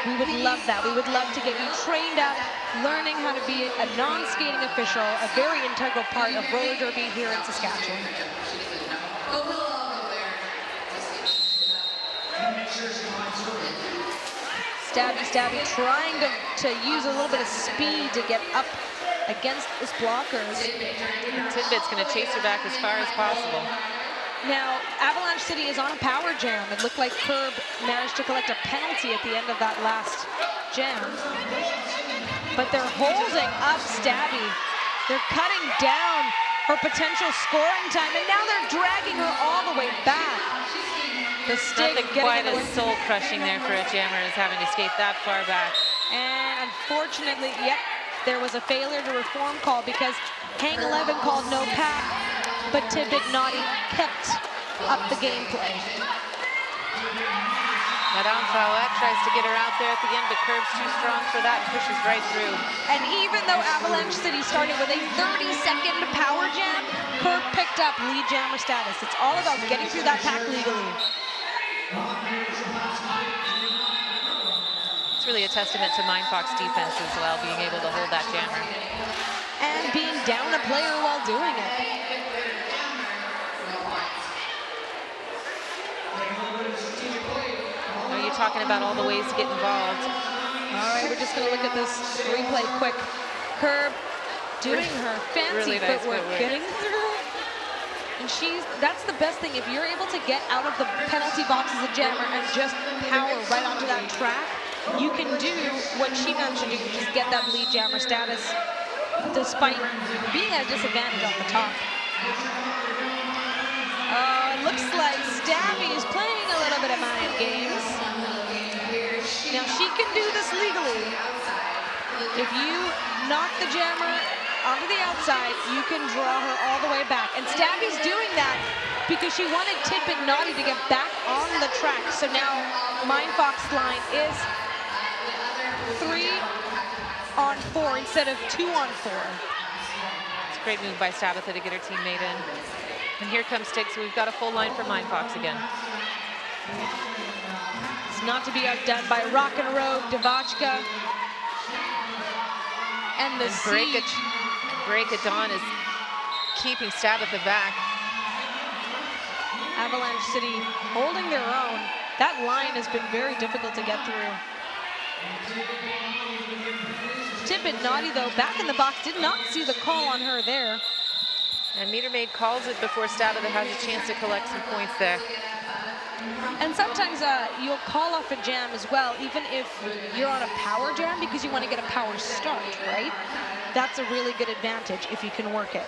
S1: We would love that. We would love to get you trained up, learning how to be a non-skating official, a very integral part of roller derby here in Saskatchewan. Stabby, Stabby trying to use a little bit of speed to get up against this blockers.
S2: Tidbit's going to chase her back as far as possible.
S1: Now, Avalanche City is on a power jam. It looked like Curb managed to collect a penalty at the end of that last jam. But they're holding up Stabby. They're cutting down her potential scoring time, and now they're dragging her all the way back. The stick
S2: Nothing quite as soul-crushing there for a jammer as having to skate that far back.
S1: And unfortunately, yep, there was a failure to reform call because Hang 11 called no pack, but Tidbit Naughty kept up the gameplay.
S2: Madame Fowlette tries to get her out there at the end, but Curb's too strong for that and pushes right through.
S1: And even though Avalanche City started with a 30-second power jam, Curb picked up lead jammer status. It's all about getting through that pack legally.
S2: It's really a testament to MindFox defense as well, being able to hold that jammer.
S1: And being down a player while doing it.
S2: Are you talking about all the ways to get involved?
S1: All right, we're just going to look at this replay quick. Curb doing her fancy
S2: really nice
S1: footwork, getting through. And that's the best thing. If you're able to get out of the penalty box as a jammer and just power right onto that track, you can do what she managed to do, which is get that lead jammer status despite being at a disadvantage off the top. It looks like Stabby is playing a little bit of mind games. Now she can do this legally. If you knock the jammer onto the outside, you can draw her all the way back. And Stabby's doing that because she wanted Tippett Naughty to get back on the track. So now MindFox line is 3 on 4 instead of 2 on 4.
S2: It's a great move by Stabitha to get her teammate in. And here comes Stig, so we've got a full line for MindFox again.
S1: It's not to be outdone by Rock and Rogue, Devachka. And the
S2: Break of Dawn is keeping Stabitha back.
S1: Avalanche City holding their own. That line has been very difficult to get through. Tippett Naughty, though, back in the box, did not see the call on her there.
S2: And Meter Maid calls it before Stabitha has a chance to collect some points there.
S1: And sometimes you'll call off a jam as well, even if you're on a power jam, because you want to get a power start, right? That's a really good advantage if you can work it.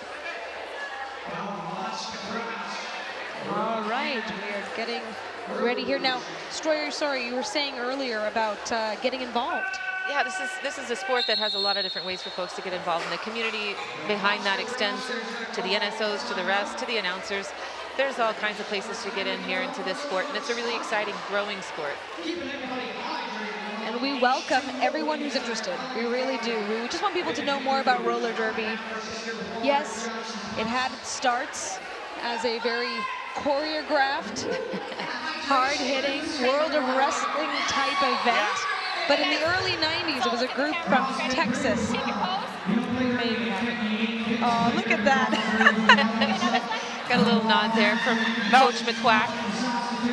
S1: All right, we are getting ready here. Now, Stroyer, sorry, you were saying earlier about getting involved.
S2: Yeah, this is a sport that has a lot of different ways for folks to get involved, and the community behind that extends to the NSOs, to the refs, to the announcers. There's all kinds of places to get in here into this sport, and it's a really exciting, growing sport.
S1: And we welcome everyone who's interested. We really do. We just want people to know more about roller derby. Yes, it had its starts as a very choreographed, hard-hitting, World of Wrestling type event. But in the early 90s, it was a group from Texas. Oh, look at that.
S2: Got a little nod there from Coach McQuack.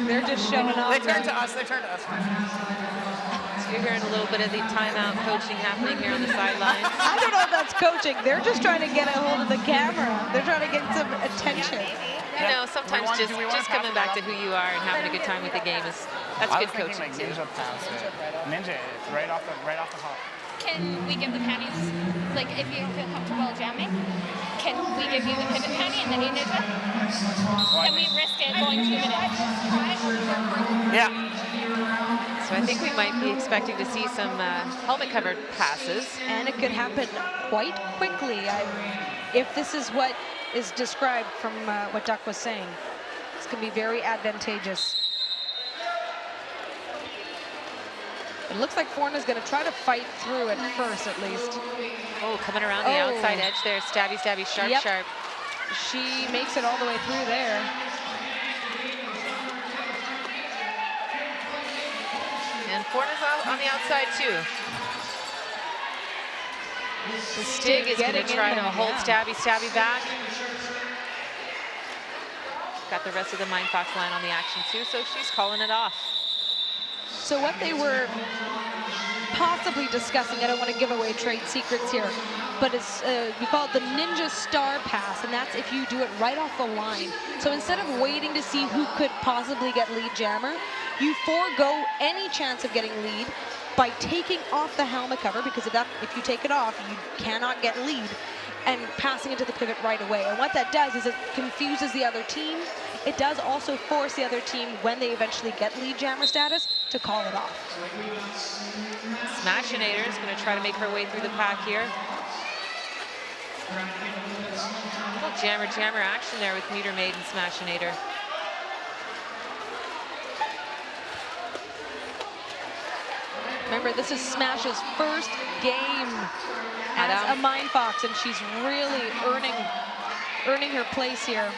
S1: They're just showing off.
S4: They turn to us, they turn to us.
S2: So you're hearing a little bit of the timeout coaching happening here on the sidelines.
S1: I don't know if that's coaching. They're just trying to get a hold of the camera. They're trying to get some attention.
S2: You know, sometimes just coming back to who you are and having a good time with the game that's good coaching.
S4: Like Ninja pass it. Ninja, right off the hop.
S5: Can we give the panties, like if you feel comfortable jamming, can we give you the pivot panty and then you ninja? Can we risk it going 2 minutes?
S4: Yeah.
S2: So I think we might be expecting to see some helmet-covered passes.
S1: And it could happen quite quickly. If this is what is described from what Duck was saying, this can be very advantageous. It looks like Forna's going to try to fight through at first, at least.
S2: Oh, coming around the outside edge there. Stabby, stabby, sharp,
S1: Yep.
S2: sharp.
S1: She makes it all the way through there.
S2: And Forna's on the outside, too. The Stig is going to try to hold Stabby, stabby back. Got the rest of the MindFox line on the action, too, so she's calling it off.
S1: So what they were possibly discussing, I don't want to give away trade secrets here, but it's we call it the Ninja Star Pass, and that's if you do it right off the line. So instead of waiting to see who could possibly get lead jammer, you forego any chance of getting lead by taking off the helmet cover, because if you take it off, you cannot get lead, and passing it to the pivot right away. And what that does is it confuses the other team. It does also force the other team, when they eventually get lead jammer status, to call it off.
S2: Smashinator is going to try to make her way through the pack here. Little jammer action there with Meter Maid and Smashinator.
S1: Remember, this is Smash's first game as a MindFox, and she's really earning her place here.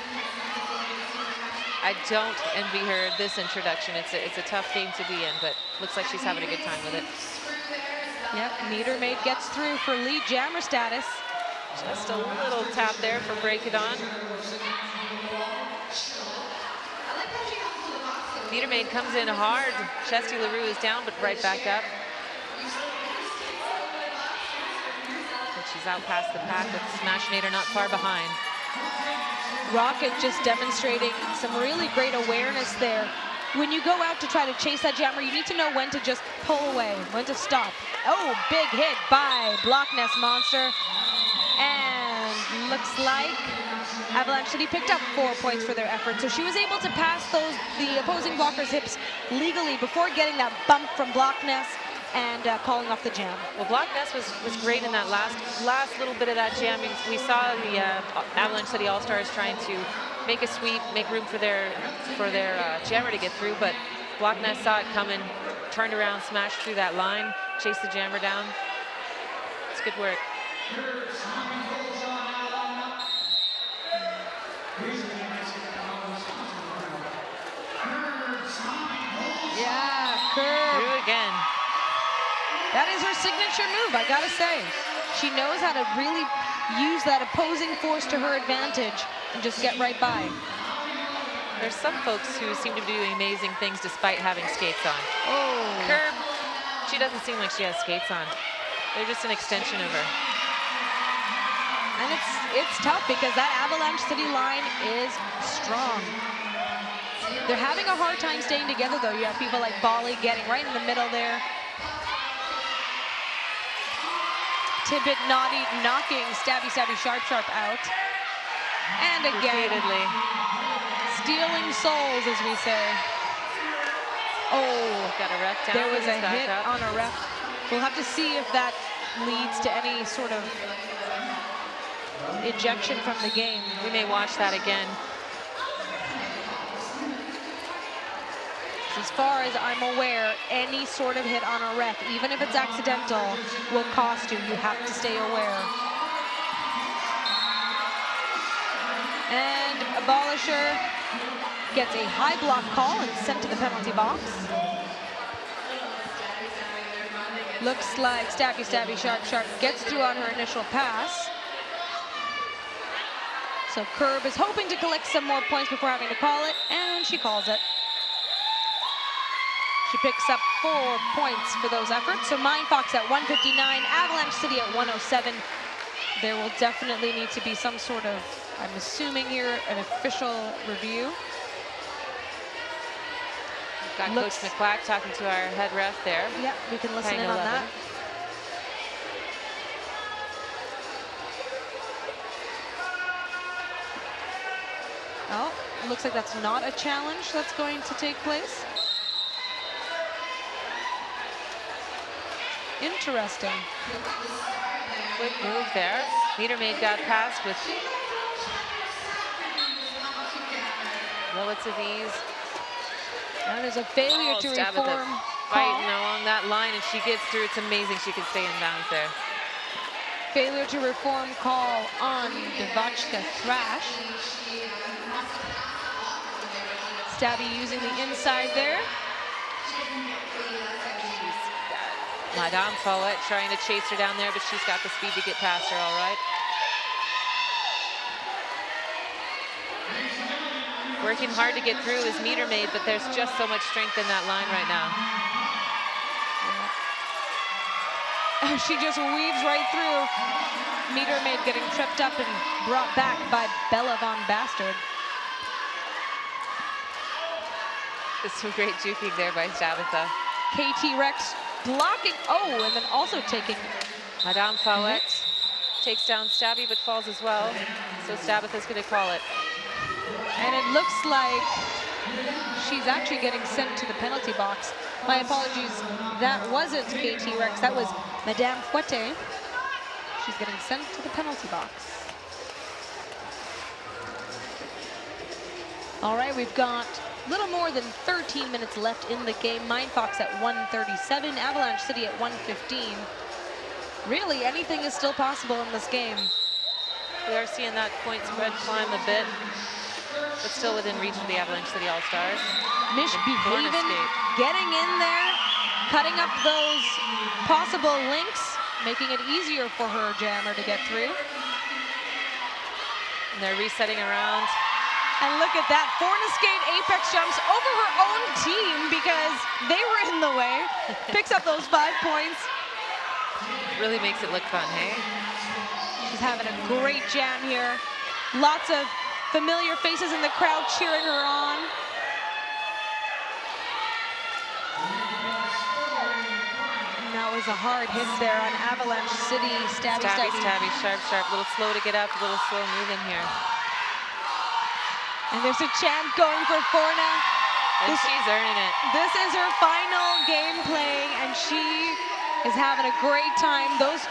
S2: I don't envy her this introduction. It's a tough game to be in, but looks like she's having a good time with it.
S1: Yep, Meter Maid gets through for lead jammer status.
S2: Just a little tap there for Break It On. Meter Maid comes in hard. Chesty LaRue is down, but right back up. And she's out past the pack with Smashinator not far behind.
S1: Rocket just demonstrating some really great awareness there. When you go out to try to chase that jammer, you need to know when to just pull away, when to stop. Oh, big hit by Block Nest Monster. And looks like Avalanche City picked up 4 points for their effort. So she was able to pass the opposing blocker's hips legally before getting that bump from Block Nest and calling off the jam.
S2: Well, Block Ness was great in that last little bit of that jam. We saw the Avalanche City All-Stars trying to make a sweep, make room for their jammer to get through, but Block Ness saw it coming, turned around, smashed through that line, chased the jammer down. It's good work.
S1: Yeah, curve.
S2: Through again.
S1: That is her signature move, I gotta say. She knows how to really use that opposing force to her advantage and just get right by.
S2: There's some folks who seem to be doing amazing things despite having skates on.
S1: Oh.
S2: Curb, she doesn't seem like she has skates on. They're just an extension of her.
S1: And it's tough because that Avalanche City line is strong. They're having a hard time staying together, though. You have people like Bali getting right in the middle there. Tippett knocking Stabby Sharp out. And again,
S2: Repeatedly.
S1: stealing souls, as we say. Oh,
S2: Got a ref down.
S1: there was a
S2: Back
S1: hit
S2: up.
S1: on a ref. We'll have to see if that leads to any sort of ejection from the game.
S2: We may watch that again.
S1: As far as I'm aware, any sort of hit on a ref, even if it's accidental, will cost you. You have to stay aware. And Abolisher gets a high block call and sent to the penalty box. Looks like Stabby Sharp gets through on her initial pass. So Curb is hoping to collect some more points before having to call it, and she calls it. She picks up 4 points for those efforts. So MindFox at 159, Avalanche City at 107. There will definitely need to be some sort of, I'm assuming here, an official review.
S2: Got Coach McQuack talking to our head ref there.
S1: Yeah, we can listen in on that. Oh, it looks like that's not a challenge that's going to take place. Interesting.
S2: Quick move there. Meter Maid got past with relative ease.
S1: And there's a failure to reform
S2: fighting along that line, and she gets through. It's amazing she can stay in bounds there.
S1: Failure to reform call on Devachka Thrash. Stabby using the inside there.
S2: Madame Follett trying to chase her down there, but she's got the speed to get past her all right. Working hard to get through is Meter Maid, but there's just so much strength in that line right now.
S1: Yeah. She just weaves right through. Meter Maid getting tripped up and brought back by Bella Von Bastard.
S2: There's some great juking there by Tabitha.
S1: KT Rex blocking, oh, and then also taking.
S2: Madame Follett takes down Stabby, but falls as well. So Tabitha's gonna call it.
S1: And it looks like she's actually getting sent to the penalty box. My apologies, that wasn't KT Rex, that was Madame Fouette. She's getting sent to the penalty box. All right, we've got a little more than 13 minutes left in the game. MindFox at 137, Avalanche City at 115. Really, anything is still possible in this game.
S2: We are seeing that point spread climb a bit, but still within reach for the Avalanche City All-Stars.
S1: Mish Behaven getting in there, cutting up those possible links, making it easier for her jammer to get through.
S2: And they're resetting around.
S1: And look at that, Forniskate Apex jumps over her own team because they were in the way. Picks up those 5 points.
S2: Really makes it look fun, hey?
S1: She's having a great jam here. Lots of familiar faces in the crowd cheering her on. And that was a hard hit there on Avalanche City. Stabby.
S2: Sharp. A little slow to get up, a little slow moving here.
S1: And there's a chant going for Forna.
S2: And she's earning it.
S1: This is her final game playing, and she is having a great time. Those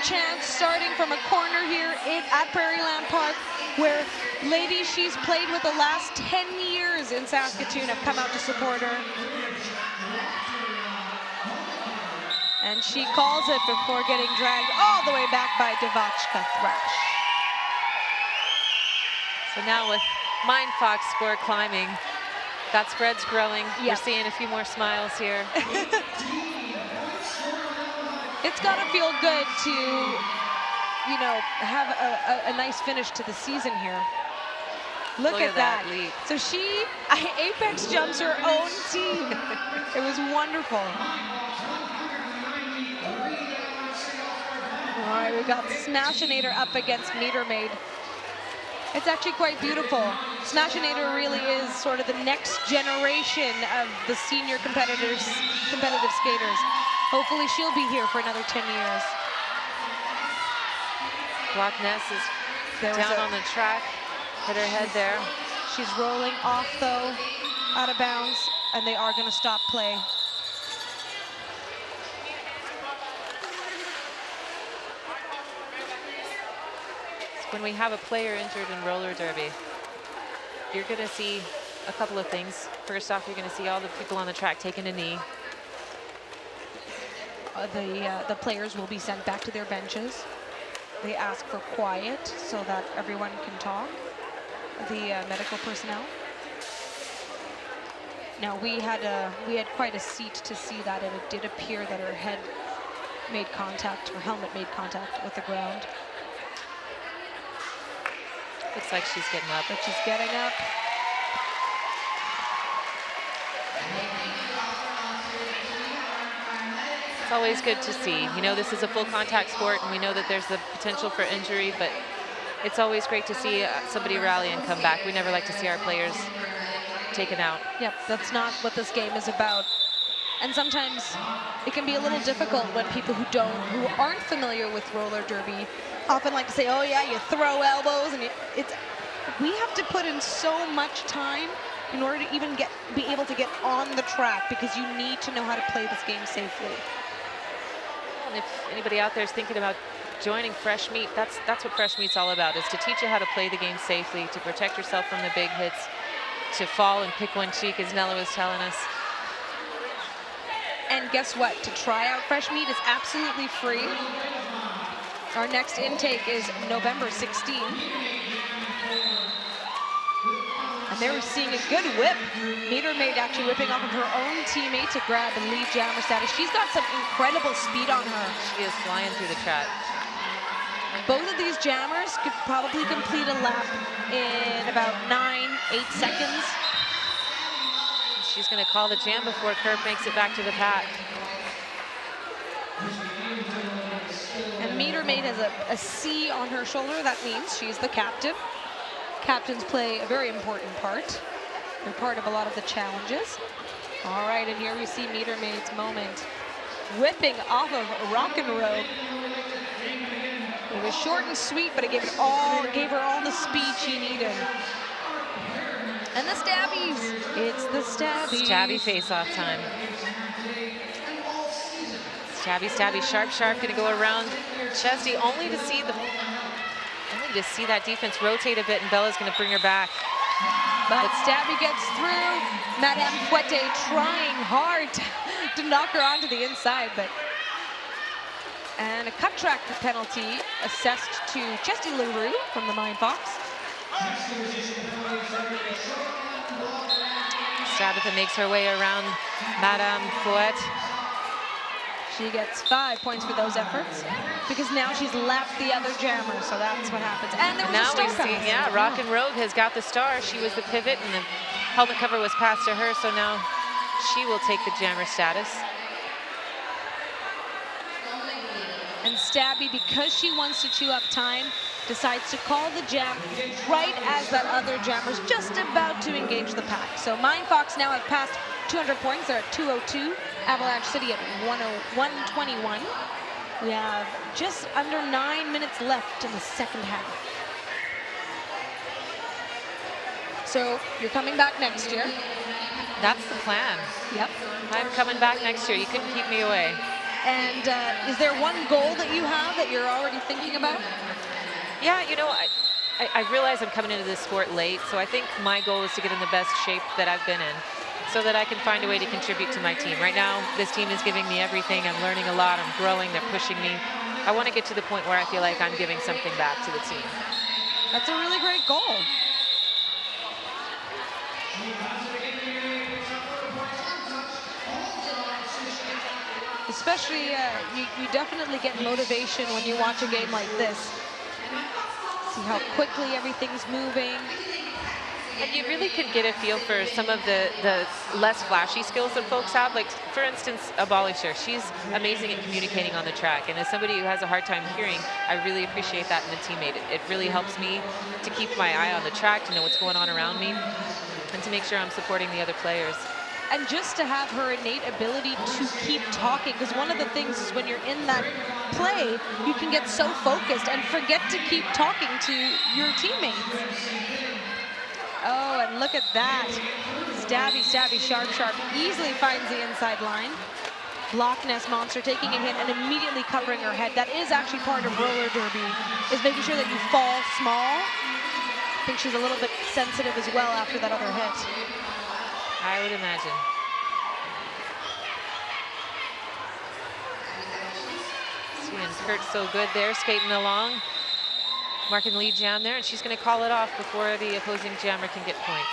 S1: chants starting from a corner here at Prairie Land Park, where ladies she's played with the last 10 years in Saskatoon have come out to support her. And she calls it before getting dragged all the way back by Devachka Thrash.
S2: So now with MindFox score climbing, that spread's growing.
S1: Yep.
S2: We're seeing a few more smiles here.
S1: It's got to feel good to, you know, have a nice finish to the season here. Look at that.
S2: Leap.
S1: So she apex jumps her own team. It was wonderful. All right, we got Smashinator up against Meter Maid. It's actually quite beautiful. Smashinator really is sort of the next generation of the senior competitive skaters. Hopefully she'll be here for another 10 years.
S2: Block Ness is down on the track. Hit her head there.
S1: She's rolling off though, out of bounds, and they are gonna stop play.
S2: When we have a player injured in roller derby, you're going to see a couple of things. First off, you're going to see all the people on the track taking a knee.
S1: The players will be sent back to their benches. They ask for quiet so that everyone can talk, the medical personnel. Now we had quite a seat to see that, and it did appear that her head made contact, her helmet made contact with the ground.
S2: Looks like she's getting up.
S1: But she's getting up.
S2: It's always good to see. You know, this is a full contact sport, and we know that there's the potential for injury, but it's always great to see somebody rally and come back. We never like to see our players taken out.
S1: Yep, that's not what this game is about. And sometimes it can be a little difficult when people who aren't familiar with roller derby often like to say, oh yeah, you throw elbows, and we have to put in so much time in order to even be able to get on the track, because you need to know how to play this game safely.
S2: And if anybody out there is thinking about joining Fresh Meat, that's what Fresh Meat's all about, is to teach you how to play the game safely, to protect yourself from the big hits, to fall and pick one cheek, as Nella was telling us.
S1: And guess what? To try out Fresh Meat is absolutely free. Our next intake is November 16. And they were seeing a good whip. Meter Maid actually whipping off of her own teammate to grab the lead jammer status. She's got some incredible speed on her.
S2: She is flying through the track.
S1: Both of these jammers could probably complete a lap in about 9-8 seconds.
S2: She's going to call the jam before Kerb makes it back to the pack.
S1: And Meter Maid has a C on her shoulder. That means she's the captain. Captains play a very important part. They're part of a lot of the challenges. All right, and here we see Meter Maid's moment. Whipping off of Rock and Roll. It was short and sweet, but it gave her all the speed she needed. And the stabbies. It's the stabbies.
S2: Stabby face-off time. Stabby, stabby, sharp, sharp, gonna go around Chesty, only to see that defense rotate a bit, and Bella's gonna bring her back.
S1: But Stabby gets through. Madame Fouette trying hard to knock her onto the inside, and a cut track penalty assessed to Chesty LaRue from the MindFox.
S2: Stabitha makes her way around Madame Fouette.
S1: She gets 5 points for those efforts, because now she's lapped the other jammer, so that's what happens. And there was
S2: now
S1: a star
S2: we see,
S1: pass.
S2: yeah, Rock and Rogue has got the star. She was the pivot, and the helmet cover was passed to her, so now she will take the jammer status.
S1: And Stabby, because she wants to chew up time, decides to call the jam right as that other jammer's just about to engage the pack. So MindFox now have passed 200 points. They're at 202. Avalanche City at 121. We have just under 9 minutes left in the second half. So you're coming back next year.
S2: That's the plan.
S1: Yep.
S2: I'm coming back next year. You couldn't keep me away.
S1: And is there one goal that you have that you're already thinking about?
S2: Yeah, you know, I realize I'm coming into this sport late, so I think my goal is to get in the best shape that I've been in so that I can find a way to contribute to my team. Right now, this team is giving me everything. I'm learning a lot. I'm growing. They're pushing me. I want to get to the point where I feel like I'm giving something back to the team.
S1: That's a really great goal. Especially, you definitely get motivation when you watch a game like this. See how quickly everything's moving.
S2: And you really could get a feel for some of the less flashy skills that folks have. Like, for instance, Avalanche, she's amazing at communicating on the track. And as somebody who has a hard time hearing, I really appreciate that in a teammate. It really helps me to keep my eye on the track, to know what's going on around me, and to make sure I'm supporting the other players.
S1: And just to have her innate ability to keep talking, because one of the things is when you're in that play, you can get so focused and forget to keep talking to your teammates. Oh, and look at that. Stabby, stabby, sharp, sharp. Easily finds the inside line. Block Nest Monster taking a hit and immediately covering her head. That is actually part of roller derby, is making sure that you fall small. I think she's a little bit sensitive as well after that other hit.
S2: I would imagine. Seeing Kurt so good there, skating along, marking the lead jam there, and she's going to call it off before the opposing jammer can get points.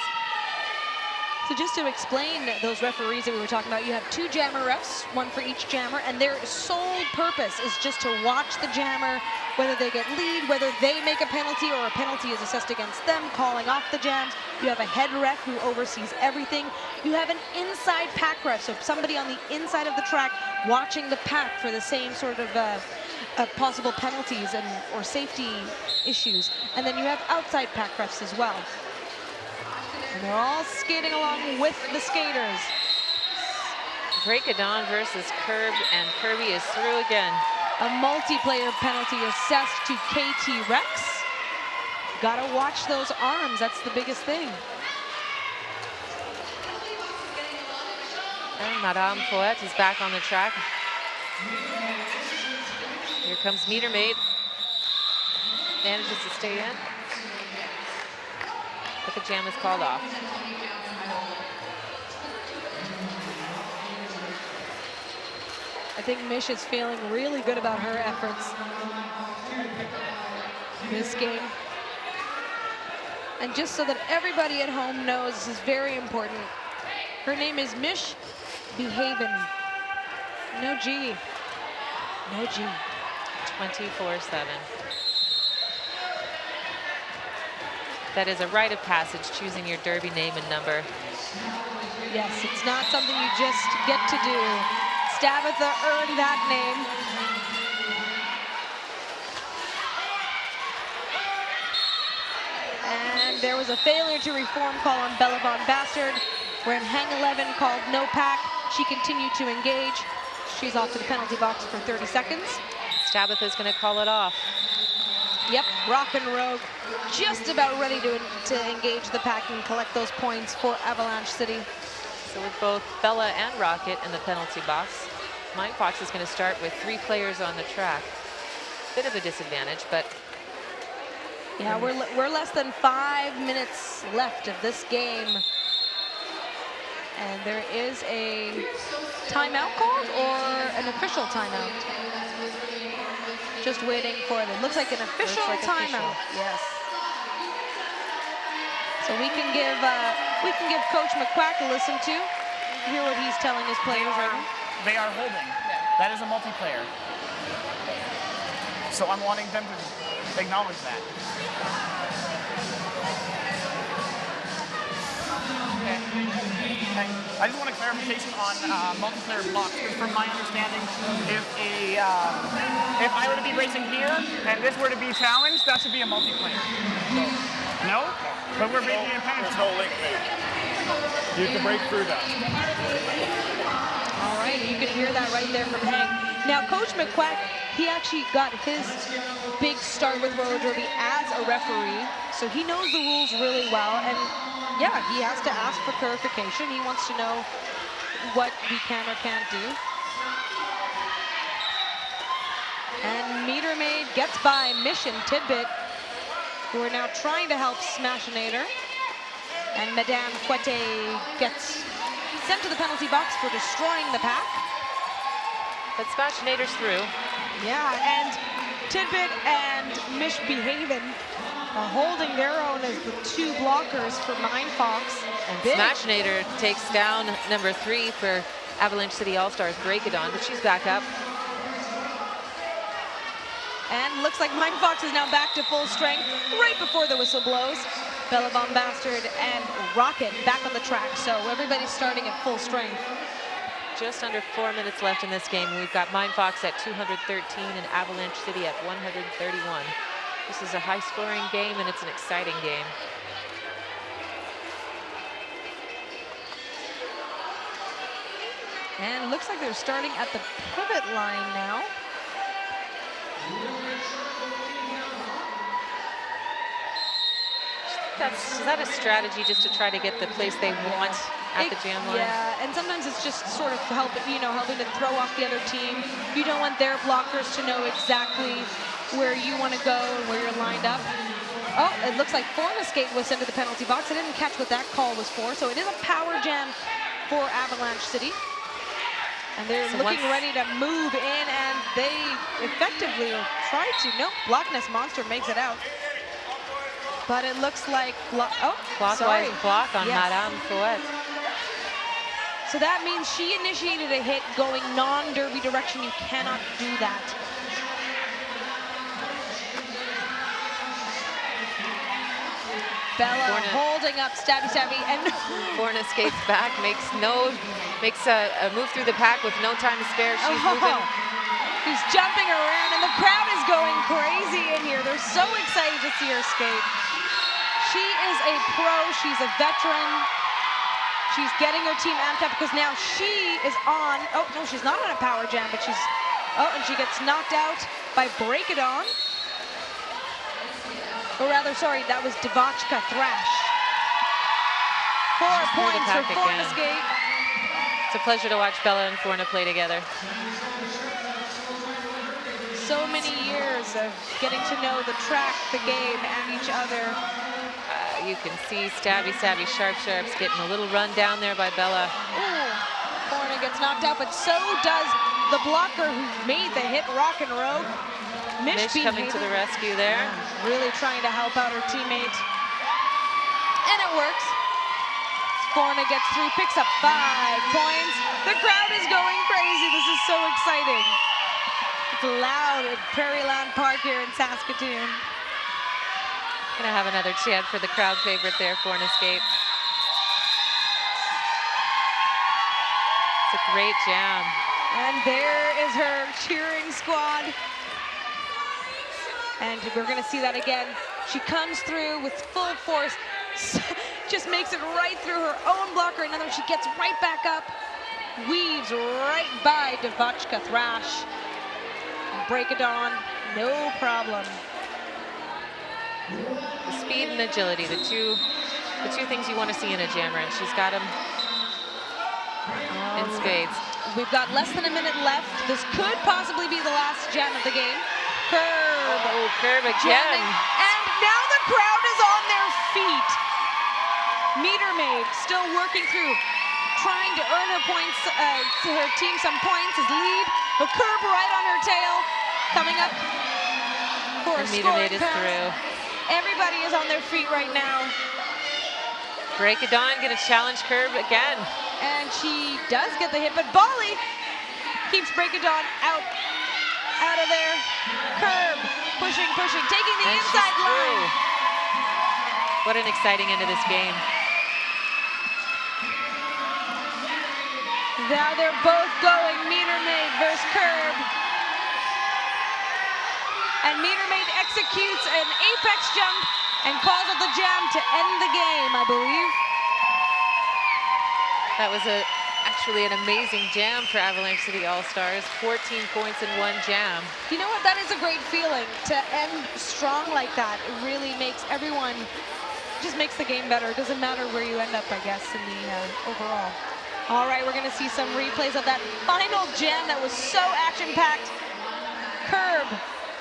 S1: So just to explain those referees that we were talking about, you have 2 jammer refs, one for each jammer, and their sole purpose is just to watch the jammer, whether they get lead, whether they make a penalty or a penalty is assessed against them, calling off the jams. You have a head ref who oversees everything. You have an inside pack ref, so somebody on the inside of the track watching the pack for the same sort of possible penalties or safety issues. And then you have outside pack refs as well. And they're all skating along with the skaters.
S2: Break of dawn versus Curb, and Kirby is through again.
S1: A multiplayer penalty assessed to KT Rex. Gotta watch those arms, that's the biggest thing.
S2: And Madame Foette is back on the track. Here comes Meter Maid. Manages to stay in. But the jam is called off.
S1: I think Mish is feeling really good about her efforts this game. And just so that everybody at home knows, this is very important. Her name is Mish Behaven. No G. No G.
S2: 24/7. That is a rite of passage, choosing your derby name and number.
S1: Yes, it's not something you just get to do. Stabitha earned that name. And there was a failure to reform call on Bella Von Bastard. We're in hang 11 called no pack. She continued to engage. She's off to the penalty box for 30 seconds.
S2: Stabitha's going to call it off.
S1: Yep, Rock and Rogue just about ready to engage the pack and collect those points for Avalanche City.
S2: So with both Bella and Rocket in the penalty box, MindFox is going to start with 3 players on the track. Bit of a disadvantage, but
S1: yeah, we're less than 5 minutes left of this game. And there is a timeout called or an official timeout? Just waiting for it. It looks like an official timeout. Yes. So we can give Coach McQuack a listen to, hear what he's telling his players right now.
S4: They are holding. That is a multiplayer. So I'm wanting them to acknowledge that. Okay. I just want a clarification on multiplayer blocks, because from my understanding, if I were to be racing here and this were to be challenged, that should be a multiplayer. No? But we're making it
S6: There's
S4: impenetrable.
S6: no link there. You can break through that.
S1: All right, you can hear that right there from Hank. Now, Coach McQuack, he actually got his big start with roller derby as a referee, so he knows the rules really well. And yeah, he has to ask for clarification. He wants to know what we can or can't do. And Meter Maid gets by Mission Tidbit, who are now trying to help Smashinator. And Madame Fouette gets sent to the penalty box for destroying the pack.
S2: But Smashinator's through.
S1: Yeah, and Tidbit and Mishbehaven are holding their own as the two blockers for MindFox.
S2: And Smashinator takes down number 3 for Avalanche City All-Stars, Breakadon, but she's back up.
S1: And looks like MindFox is now back to full strength right before the whistle blows. Bella Von Bastard and Rocket back on the track, so everybody's starting at full strength.
S2: Just under 4 minutes left in this game. We've got MindFox at 213 and Avalanche City at 131. This is a high-scoring game, and it's an exciting game.
S1: And it looks like they're starting at the pivot line now.
S2: Is that a strategy just to try to get the place they want at the jam line?
S1: Yeah, and sometimes it's just sort of helping to throw off the other team. You don't want their blockers to know exactly where you want to go and where you're lined up. Oh, it looks like Forniskate was sent to the penalty box. I didn't catch what that call was for, so it is a power jam for Avalanche City. And they're looking ready to move in, and they effectively try to. Nope, Loch Ness Monster makes it out. But it looks like,
S2: clockwise block on Madame Fouette.
S1: So that means she initiated a hit going non-derby direction. You cannot do that. Bella holding up Stabby, and
S2: Forniskate's back, makes a move through the pack with no time to spare. She's moving.
S1: He's jumping around, and the crowd is going crazy in here. They're so excited to see her skate. She is a pro, she's a veteran. She's getting her team amped up because now she is on, oh no, she's not on a power jam, but and she gets knocked out by Breakadon. Or rather, sorry, that was Devachka Thrash. 4 points for Forniskate.
S2: It's a pleasure to watch Bella and Forna play together.
S1: So many years of getting to know the track, the game, and each other.
S2: You can see Stabby, Sharps getting a little run down there by Bella.
S1: Ooh, Forna gets knocked out, but so does the blocker who made the hit, Rock and Rogue.
S2: Mish coming to the rescue there.
S1: Really trying to help out her teammate. And it works. Forna gets through, picks up 5 points. The crowd is going crazy. This is so exciting. It's loud at Prairie Land Park here in Saskatoon.
S2: Gonna have another chant for the crowd favorite there, Forniskate. It's a great jam.
S1: And there is her cheering squad. And we're gonna see that again. She comes through with full force, just makes it right through her own blocker, and then she gets right back up, weaves right by Devachka Thrash. Breakadon, no problem.
S2: The speed and agility, the two things you want to see in a jammer, and she's got them in spades.
S1: We've got less than a minute left. This could possibly be the last jam of the game. Curb.
S2: Oh, Curb again.
S1: Jamming. And now the crowd is on their feet. Meter Maid still working through, trying to earn her points, her team some points as lead. But Curb right on her tail, coming up for a
S2: Meter Maid
S1: scoring
S2: is
S1: pass.
S2: through.
S1: Everybody is on their feet right now.
S2: Breakadon gonna challenge Curb again.
S1: And she does get the hit, but Bali keeps Breakadon out of there. Curb, pushing, taking the inside line.
S2: What an exciting end of this game.
S1: Now they're both going, Meter Maid versus Curb. And Meter Maid executes an apex jump and calls it the jam to end the game, I believe.
S2: That was actually an amazing jam for Avalanche City All-Stars. 14 points in 1 jam.
S1: You know what? That is a great feeling to end strong like that. It really makes everyone just makes the game better. It doesn't matter where you end up, I guess, in the overall. All right, we're going to see some replays of that final jam that was so action-packed. Curb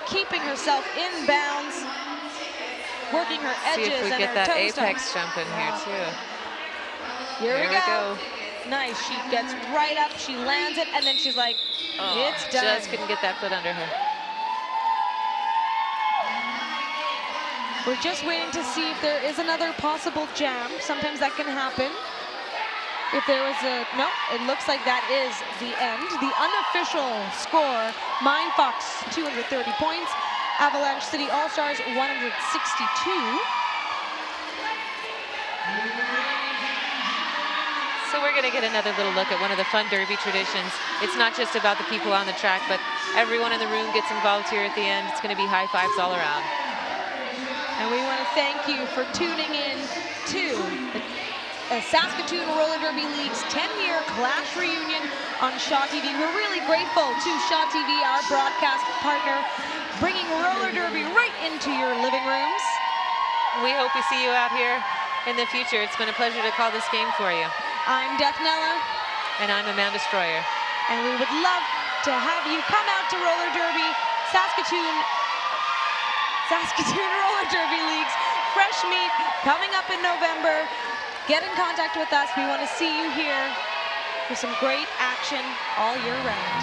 S1: keeping herself in bounds, working her edges
S2: See if we
S1: and
S2: get
S1: her
S2: that
S1: toe
S2: apex
S1: stumps.
S2: jump in here too.
S1: Here we
S2: we
S1: go. Nice. She gets right up, she lands it, and then she's like, it's done.
S2: Just couldn't get that foot under her.
S1: We're just waiting to see if there is another possible jam. Sometimes that can happen. If there was a, no, it looks like that is the end. The unofficial score, MindFox 230 points, Avalanche City All-Stars 162.
S2: So we're going to get another little look at one of the fun derby traditions. It's not just about the people on the track, but everyone in the room gets involved here at the end. It's going to be high fives all around.
S1: And we want to thank you for tuning in to the Saskatoon Roller Derby League's 10-year Clash reunion on Shaw TV. We're really grateful to Shaw TV, our broadcast partner, bringing roller derby right into your living rooms.
S2: We hope we see you out here in the future. It's been a pleasure to call this game for you.
S1: I'm Death Nella.
S2: And I'm Amanda Stroyer.
S1: And we would love to have you come out to roller derby, Saskatoon Roller Derby League's fresh meet coming up in November. Get in contact with us. We want to see you here for some great action all year round.